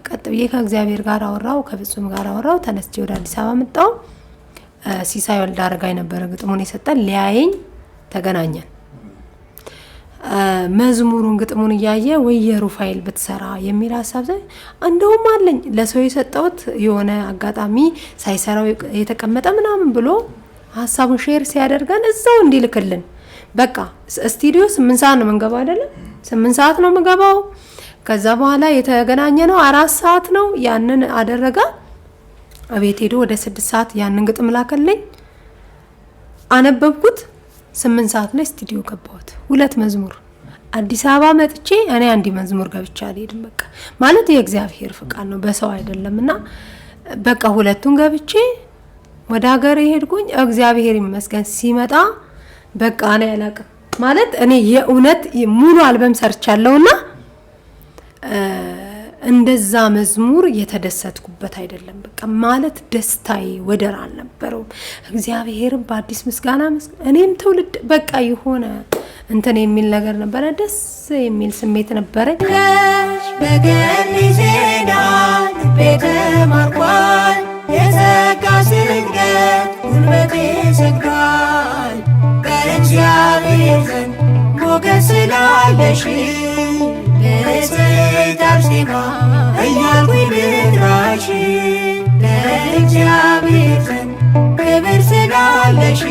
ቀጥ ብዬ ከእግዚአብሔር ጋር አወራው፣ ከፍጹም ጋር አወራው። ተነስቼ ወደ አዲስ አበባ መጣሁ። ሲሳይ ወልድ አረጋይ ነበረ ግጥሙን የሰጠን። ሊያየኝ ተገናኘን። መዝሙሩን ግጥሙን እያየ ወይ የሩፋኤል ብትሰራ የሚል ሀሳብ እንደውም አለኝ ለሰው የሰጠሁት የሆነ አጋጣሚ ሳይሰራው የተቀመጠ ምናምን ብሎ ሀሳቡን ሼር ሲያደርገን እዛው እንዲልክልን በቃ ስቱዲዮ 8 ሰዓት ነው የምንገባው አይደለም 8 ሰዓት ነው የምገባው። ከዛ በኋላ የተገናኘ ነው 4 ሰዓት ነው። ያንን አደረጋ። አቤት ሄዶ ወደ 6 ሰዓት ያንን ግጥም ላከልኝ፣ አነበብኩት። 8 ሰዓት ላይ ስቱዲዮ ገባሁት። 2 መዝሙር አዲስ አበባ መጥቼ እኔ አንዲ መዝሙር ገብቻ አልሄድም። በቃ ማለት የእግዚአብሔር ፍቃድ ነው በሰው አይደለምና በቃ 2ቱን ገብቼ ወደ ሀገር ሄድኩኝ። እግዚአብሔር ይመስገን ሲመጣ በቃ እኔ አላቅም ማለት እኔ የእውነት ሙሉ አልበም ሰርቻለሁና እንደዛ መዝሙር የተደሰትኩበት አይደለም። በቃ ማለት ደስታዬ ወደር አልነበረውም። እግዚአብሔርን በአዲስ ምስጋና እኔም ትውልድ በቃ የሆነ እንትን የሚል ነገር ነበረ። ደስ የሚል ስሜት ነበረ። በገኒ ዜና ቤተ ማርኳል የዘጋ ስግደት ጉልበቴ ሰግዷል። በእግዚአብሔር ዘንድ ሞገስ ስላለሽ ንጽሕት አርሴማ እያልኩኝ ልጥራሽ። ለእግዚአብሔር ዘንድ ክብር ስላለሽ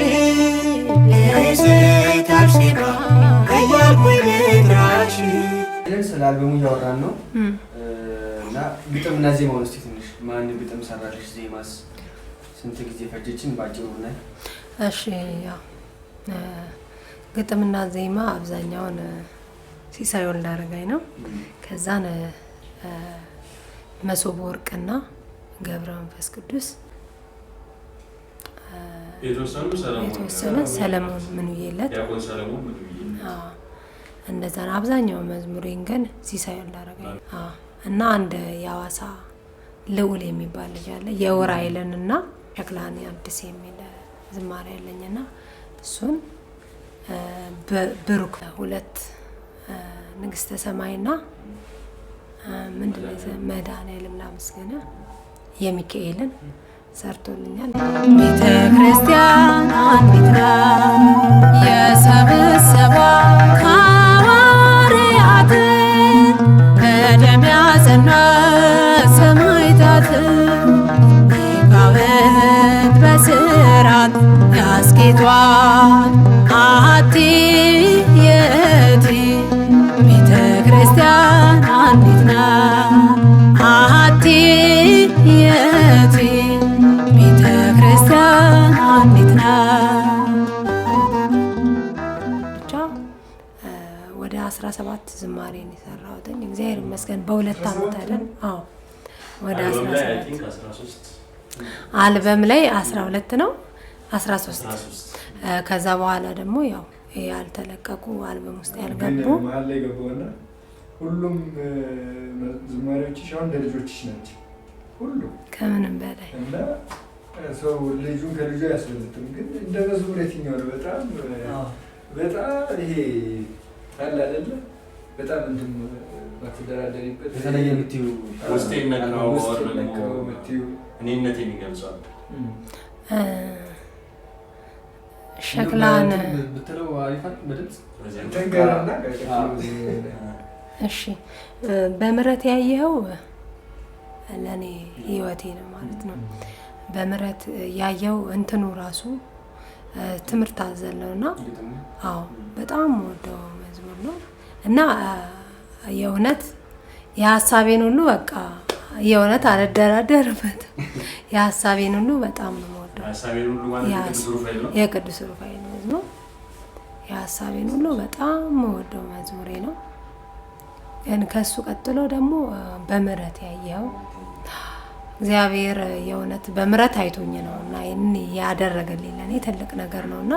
ንጽሕት አርሴማ እያልኩኝ ልጥራሽ። ስለ አልበሙ እያወራን ነው እና ግጥምና ዜማውን እስኪ ትንሽ ማን ግጥም ሰራልሽ? ዜማስ ስንት ጊዜ ፈጀችን? ባጭሩ ላይ እሺ ያው ግጥምና ዜማ አብዛኛውን ሲሳይ ወልድ አረጋይ ነው። ከዛን መሶበ ወርቅና ገብረ መንፈስ ቅዱስ የተወሰነ ሰለሞን ምንውዬለት እንደዛ ነው። አብዛኛው መዝሙሬን ግን ሲሳይ ወልድ አረጋይ እና አንድ የሐዋሳ ልዑል የሚባል ልጅ አለ የውራይልንና ሸክላን አዲስ የሚል ዝማሬ ያለኝና እሱን ብሩክ 2 ንግስተ ሰማይና ምንድነው መድኃኔዓለም ላመስገነ የሚካኤልን ሰርቶልኛል። ቤተ ክርስቲያን አንዲት ናት የሰበሰባ ሐዋርያት በደም ያጸኗት ሰማዕታት ሊቃውንት በሥርዓት ያስጌጧት አሐቲ የቲ ቤተ ክርስቲያን አንዲት ናት አሐቲ የቲ ቤተ ክርስቲያን አንዲት ናት። ብቻ ወደ 17 ዝማሬን የሰራሁት እግዚአብሔር ይመስገን በ2 አመት አይደል? አዎ ወደ 17 አልበም ላይ 12 ነው 13 ከዛ በኋላ ደግሞ ያው ያልተለቀቁ አልበም ውስጥ ያልገቡ መሀል ላይ ገባውና ሁሉም ዝማሬዎችሽ አሁን እንደ ልጆችሽ ናቸው ሁሉም ከምንም በላይ እና ሰው ልጁን ከልጁ አያስበልጥም። ግን እንደ መዝሙር የትኛው ነው በጣም ይሄ አለ አይደለ በጣም እንትን ማትደራደሪበት የተለየ የምትይው ውስጤን ነካው የምትይው እኔነቴን ይገልጻል። ሸክላን ብትለው አሪፋት በድምጽ ተንገራና እሺ በምሕረት ያየኸው ለኔ ህይወቴ ነው ማለት ነው። በምሕረት ያየው እንትኑ ራሱ ትምህርት አዘለውና አዎ በጣም ወደው መዝሙር ነው እና የእውነት የሀሳቤን ሁሉ በቃ የእውነት አልደራደርበትም። የሀሳቤን ሁሉ በጣም ነው የምወደው። ሀሳቤን ሁሉ ማለት የቅዱስ ሩፋኤል ነው። የቅዱስ ሩፋኤል መዝሙር የሀሳቤን ሁሉ በጣም የምወደው መዝሙሬ ነው። ግን ከሱ ቀጥሎ ደግሞ በምህረት ያየኸው እግዚአብሔር የእውነት በምህረት አይቶኝ ነው እና ይህን ያደረገልኝ ለእኔ ትልቅ ነገር ነው እና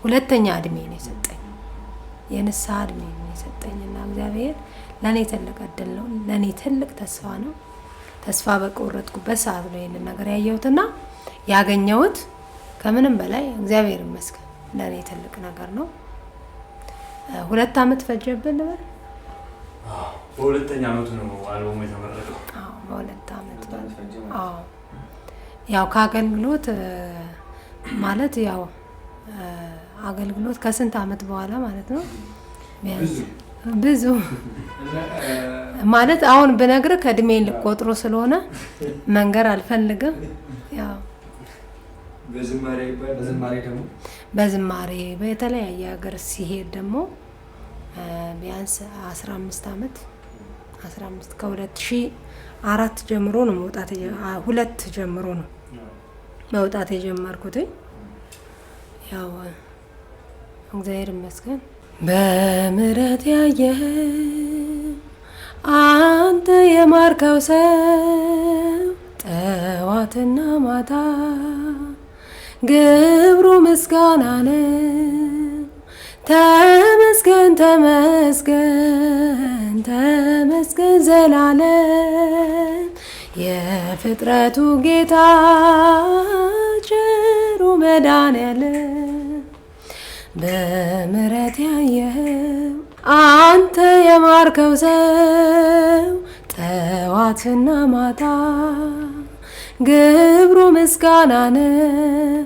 ሁለተኛ እድሜ ነው የሰጠኝ፣ የንስሐ እድሜ ነው የሰጠኝ እና እግዚአብሔር ለእኔ ትልቅ እድል ነው፣ ለእኔ ትልቅ ተስፋ ነው። ተስፋ በቆረጥኩበት ሰዓት ነው ይህንን ነገር ያየሁትና ያገኘሁት። ከምንም በላይ እግዚአብሔር ይመስገን ለእኔ ትልቅ ነገር ነው። 2 ዓመት ፈጀብን ልበል። በሁለተኛ ዓመቱ ነው አልበሙ የተመረቀው። በ2 ዓመት ያው ከአገልግሎት ማለት ያው አገልግሎት ከስንት ዓመት በኋላ ማለት ነው። ብዙ ማለት አሁን ብነግርህ ከእድሜን ልቆጥሮ ስለሆነ መንገር አልፈልግም። ያው በዝማሬ በተለያየ ሀገር ሲሄድ ደግሞ ቢያንስ 15 ዓመት 15 ከ2004 ጀምሮ ነው መውጣት 2 ጀምሮ ነው መውጣት የጀመርኩት። ያው እግዚአብሔር ይመስገን በምህረት ያየህ አንተ የማርከው ሰው ጠዋትና ማታ ግብሩ ምስጋና ነው። ተመስገን ተመስገን ተመስገን ዘላለም የፍጥረቱ ጌታ ቸሩ መድኃኔዓለም በምህረት ያየኸው አንተ የማርከው ሰው ጠዋትና ማታ ግብሩ ምስጋና ነው።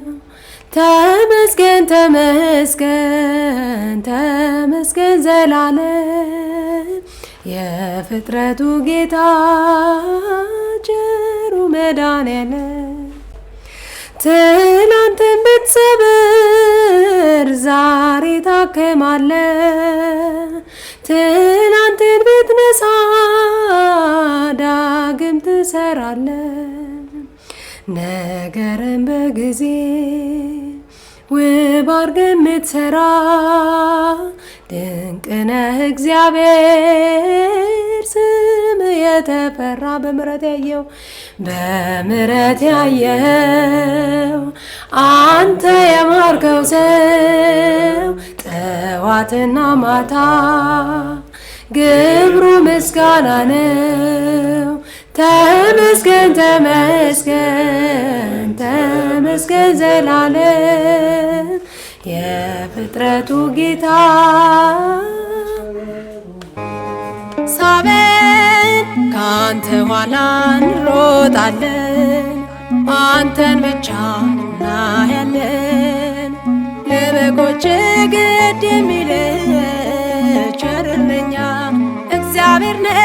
ተመስገን ተመስገን ተመስገን ዘላለም የፍጥረቱ ጌታ ቸሩ መድኃኔዓለም ትላንትን ብትሰብር ዛሬ ታከማለ፣ ትላንትን ብትነሳ ዳግም ትሰራለ። ነገርን በጊዜ ውብ አድርገህ የምትሰራ ድንቅ ነህ እግዚአብሔር ስም የተፈራ። በምህረት ያየው በምህረት ያየው አንተ የማርከው ሰው ጠዋትና ማታ ግብሩ ምስጋና ነው። ተመስገን ተመስገን ተመስገን ዘላለም የፍጥረቱ ጌታ ሳበን ካንተ ኋላ እንሮጣለን፣ አንተን ብቻ እናያለን። ለበጎች ግድ የሚል ቸርነኛ እግዚአብሔር ነህ፣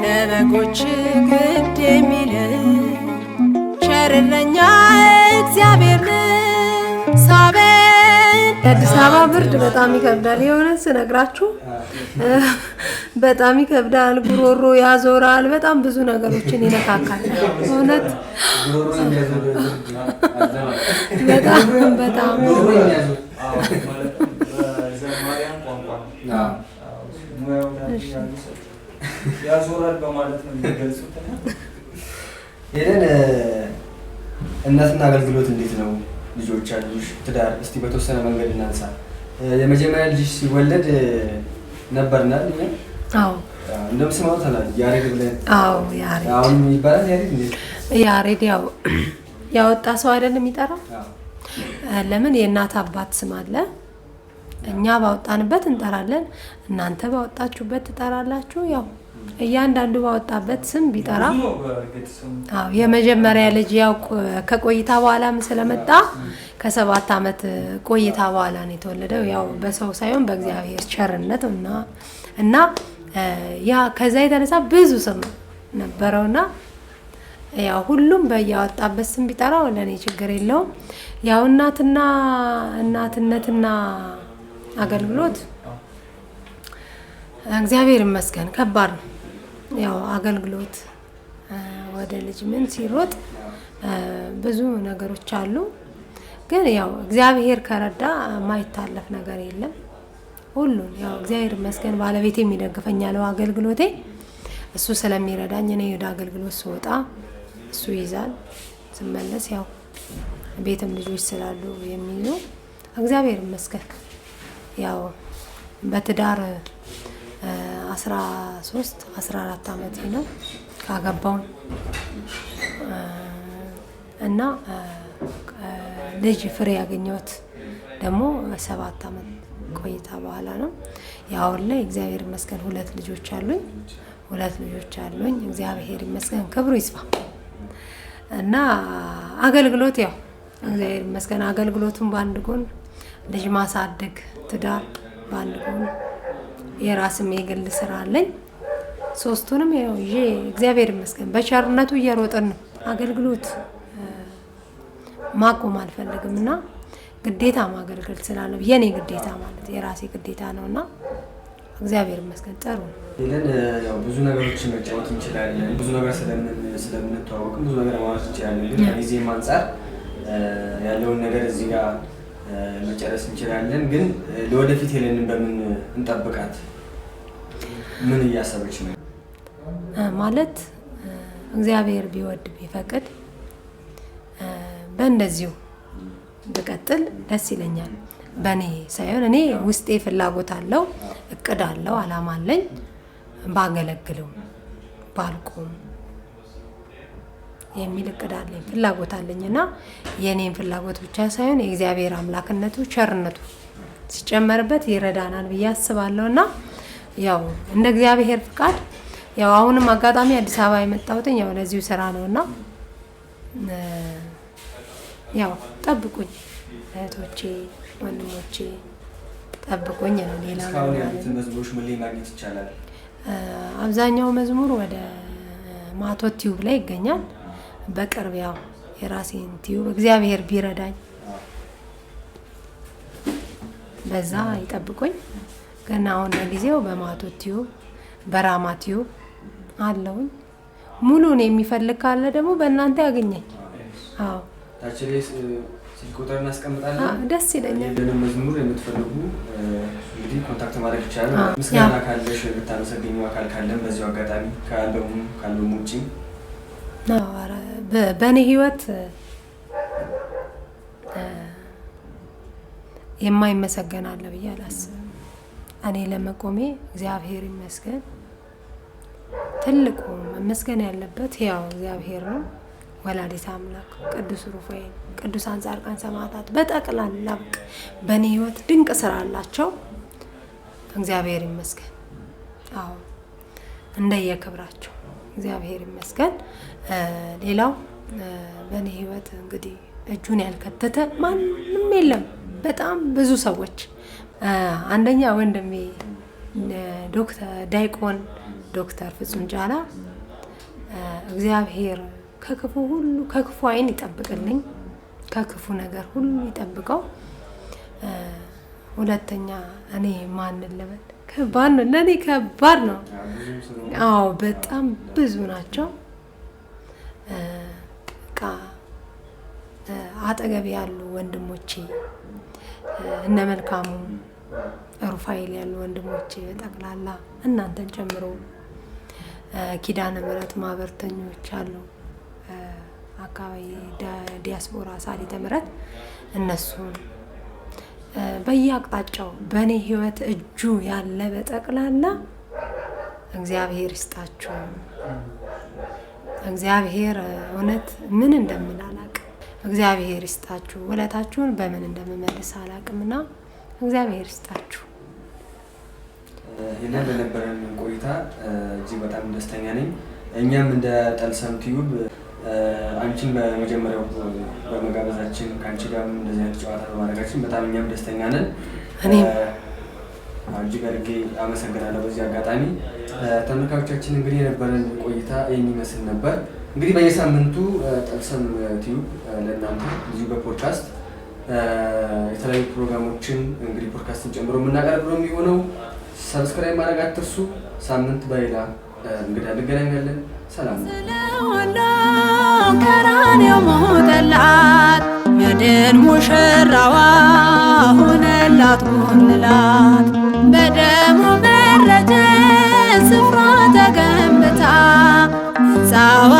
ለበጎች ግድ የሚል ቸርነኛ እግዚአብሔር ነህ። ሳበን የአዲስ አበባ ብርድ በጣም ይከብዳል። የሆነ ስነግራችሁ በጣም ይከብዳል። ጉሮሮ ያዞራል። በጣም ብዙ ነገሮችን ይነካካል። እውነት በጣም በጣም ያዞራል በማለት ነው የሚገልጹት። ሄደን እናትና አገልግሎት እንዴት ነው? ልጆች አሉሽ? ትዳር እስቲ በተወሰነ መንገድ እናንሳ። የመጀመሪያ ልጅ ሲወለድ ነበርናል እኛ። አዎ እንደምስማው ተናል ያሬድ ብለን። አዎ ያሬድ አሁን ይባላል ያሬድ እንዴ? ያሬድ ያው ያወጣ ሰው አይደለም የሚጠራው። ለምን የእናት አባት ስም አለ። እኛ ባወጣንበት እንጠራለን፣ እናንተ ባወጣችሁበት ትጠራላችሁ። ያው እያንዳንዱ ባወጣበት ስም ቢጠራ የመጀመሪያ ልጅ ያው ከቆይታ በኋላም ስለመጣ ከ7 ዓመት ቆይታ በኋላ ነው የተወለደው። ያው በሰው ሳይሆን በእግዚአብሔር ቸርነት እና ያ ከዛ የተነሳ ብዙ ስም ነበረውና ያው ሁሉም በያወጣበት ስም ቢጠራው ለኔ ችግር የለውም። ያው እናትነትና አገልግሎት እግዚአብሔር ይመስገን ከባድ ነው። ያው አገልግሎት ወደ ልጅ ምን ሲሮጥ ብዙ ነገሮች አሉ። ግን ያው እግዚአብሔር ከረዳ የማይታለፍ ነገር የለም። ሁሉን ያው እግዚአብሔር ይመስገን ባለቤቴ የሚደግፈኛል አገልግሎቴ እሱ ስለሚረዳኝ እኔ ወደ አገልግሎት ስወጣ እሱ ይዛል፣ ስመለስ ያው ቤትም ልጆች ስላሉ የሚይዙ እግዚአብሔር ይመስገን። ያው በትዳር 13-14 ዓመቴ ነው ካገባው እና ልጅ ፍሬ ያገኘሁት ደግሞ 7 ዓመት ቆይታ በኋላ ነው። ያው ላይ እግዚአብሔር ይመስገን 2 ልጆች አሉኝ። እግዚአብሔር ይመስገን ክብሩ ይስፋ። እና አገልግሎት ያው እግዚአብሔር ይመስገን አገልግሎቱን በአንድ ጎን ልጅ ማሳደግ፣ ትዳር በአንድ ጎን የራስም የግል ስራ አለኝ። ሶስቱንም ያው ይዤ እግዚአብሔር ይመስገን በቸርነቱ እየሮጥን ነው። አገልግሎት ማቆም አልፈልግም እና ግዴታ ማገልገል ስላለው የኔ ግዴታ ማለት የራሴ ግዴታ ነውና እግዚአብሔር ይመስገን ጥሩ ነው። ይለን ያው ብዙ ነገሮችን መጫወት እንችላለን። ብዙ ነገር ስለምንተዋወቅ ብዙ ነገር ማውራት እንችላለን። ግን ከጊዜም አንፃር ያለውን ነገር እዚህ ጋር መጨረስ እንችላለን። ግን ለወደፊት ሄለንን በምን እንጠብቃት? ምን እያሰበች ነው? ማለት እግዚአብሔር ቢወድ ቢፈቅድ በእንደዚሁ ብቀጥል ደስ ይለኛል። በእኔ ሳይሆን እኔ ውስጤ ፍላጎት አለው፣ እቅድ አለው፣ አላማ አለኝ። ባገለግለው ባልቆም የሚል እቅድ አለኝ፣ ፍላጎት አለኝ እና የኔን ፍላጎት ብቻ ሳይሆን የእግዚአብሔር አምላክነቱ ቸርነቱ ሲጨመርበት ይረዳናል ብዬ አስባለሁ እና ያው እንደ እግዚአብሔር ፍቃድ ያው አሁንም አጋጣሚ አዲስ አበባ የመጣሁት ያው ለዚሁ ስራ ነውና ያው ጠብቁኝ እህቶቼ ወንድሞቼ ጠብቁኝ ነው። ሌላ መዝሙሮች ምን ላይ ማግኘት ይቻላል? አብዛኛው መዝሙር ወደ ማቶት ቲዩብ ላይ ይገኛል። በቅርብ ያው የራሴን ቲዩብ እግዚአብሔር ቢረዳኝ በዛ ይጠብቁኝ። ግን አሁን ለጊዜው በማቶት ቲዩብ በራማ ቲዩብ አለውኝ። ሙሉን የሚፈልግ ካለ ደግሞ በእናንተ ያገኘኝ። አዎ ታችሌ ስልክ ቁጥር እናስቀምጣለን። ደስ ይለኛል። ለምን መዝሙር የምትፈልጉ እንግዲህ ኮንታክት ማድረግ ይቻላል። ምስጋና ካለሽ ብታመሰግኙ አካል ካለን በዚሁ አጋጣሚ ከአልበሙ ውጪ በእኔ ህይወት የማይመሰገን አለ ብዬ አላስብም። እኔ ለመቆሜ እግዚአብሔር ይመስገን። ትልቁ መመስገን ያለበት ያው እግዚአብሔር ነው። ወላዲተ አምላክ፣ ቅዱስ ሩፋኤል፣ ቅዱሳን ጻድቃን ሰማዕታት በጠቅላላ በእኔ ህይወት ድንቅ ስራ አላቸው። እግዚአብሔር ይመስገን። አዎ እንደየክብራቸው እግዚአብሔር ይመስገን። ሌላው በእኔ ህይወት እንግዲህ እጁን ያልከተተ ማንም የለም። በጣም ብዙ ሰዎች አንደኛ ወንድሜ ዲያቆን ዶክተር ፍጹም ጃላ እግዚአብሔር ከክፉ ሁሉ ከክፉ አይን ይጠብቅልኝ፣ ከክፉ ነገር ሁሉ ይጠብቀው። ሁለተኛ እኔ ማንን ልበል? ከባድ ነው ለኔ፣ ከባድ ነው። አዎ በጣም ብዙ ናቸው። አጠገብ ያሉ ወንድሞቼ እነ መልካሙ ሩፋኤል ያሉ ወንድሞቼ በጠቅላላ እናንተን ጨምሮ ኪዳነ ምሕረት ማህበርተኞች አሉ አካባቢ ዲያስፖራ ሳሊተ ምሕረት እነሱን በየአቅጣጫው በእኔ ህይወት እጁ ያለ በጠቅላላ እግዚአብሔር ይስጣችሁ። እግዚአብሔር እውነት ምን እንደምን አላቅም። እግዚአብሔር ይስጣችሁ። ውለታችሁን በምን እንደምመልስ አላቅምና እግዚአብሔር ይስጣችሁ። ይሄን ለነበረን ቆይታ እጅግ በጣም ደስተኛ ነኝ። እኛም እንደ ጠልሰም ቲዩብ አንቺን በመጀመሪያው በመጋበዛችን ከአንቺ ጋርም እንደዚህ አይነት ጨዋታ በማድረጋችን በጣም እኛም ደስተኛ ነን። እኔም እጅግ አድርጌ አመሰግናለሁ። በዚህ አጋጣሚ ተመልካቾቻችን እንግዲህ የነበረን ቆይታ ይህን ይመስል ነበር። እንግዲህ በየሳምንቱ ጠልሰም ቲዩብ ለእናንተ እዚሁ በፖድካስት የተለያዩ ፕሮግራሞችን እንግዲህ ፖድካስትን ጨምሮ የምናቀርብ ነው የሚሆነው። ሰብስክራይብ ማድረግ አትርሱ። ሳምንት በሌላ እንግዲህ እንገናኛለን። ሰላም ቀራንዮ ሞተላት መድን ሙሽራዋ ሆነላት ጎንላት በደሙ መረጀ ስፍራ ተገንብታ ሕንፃዋ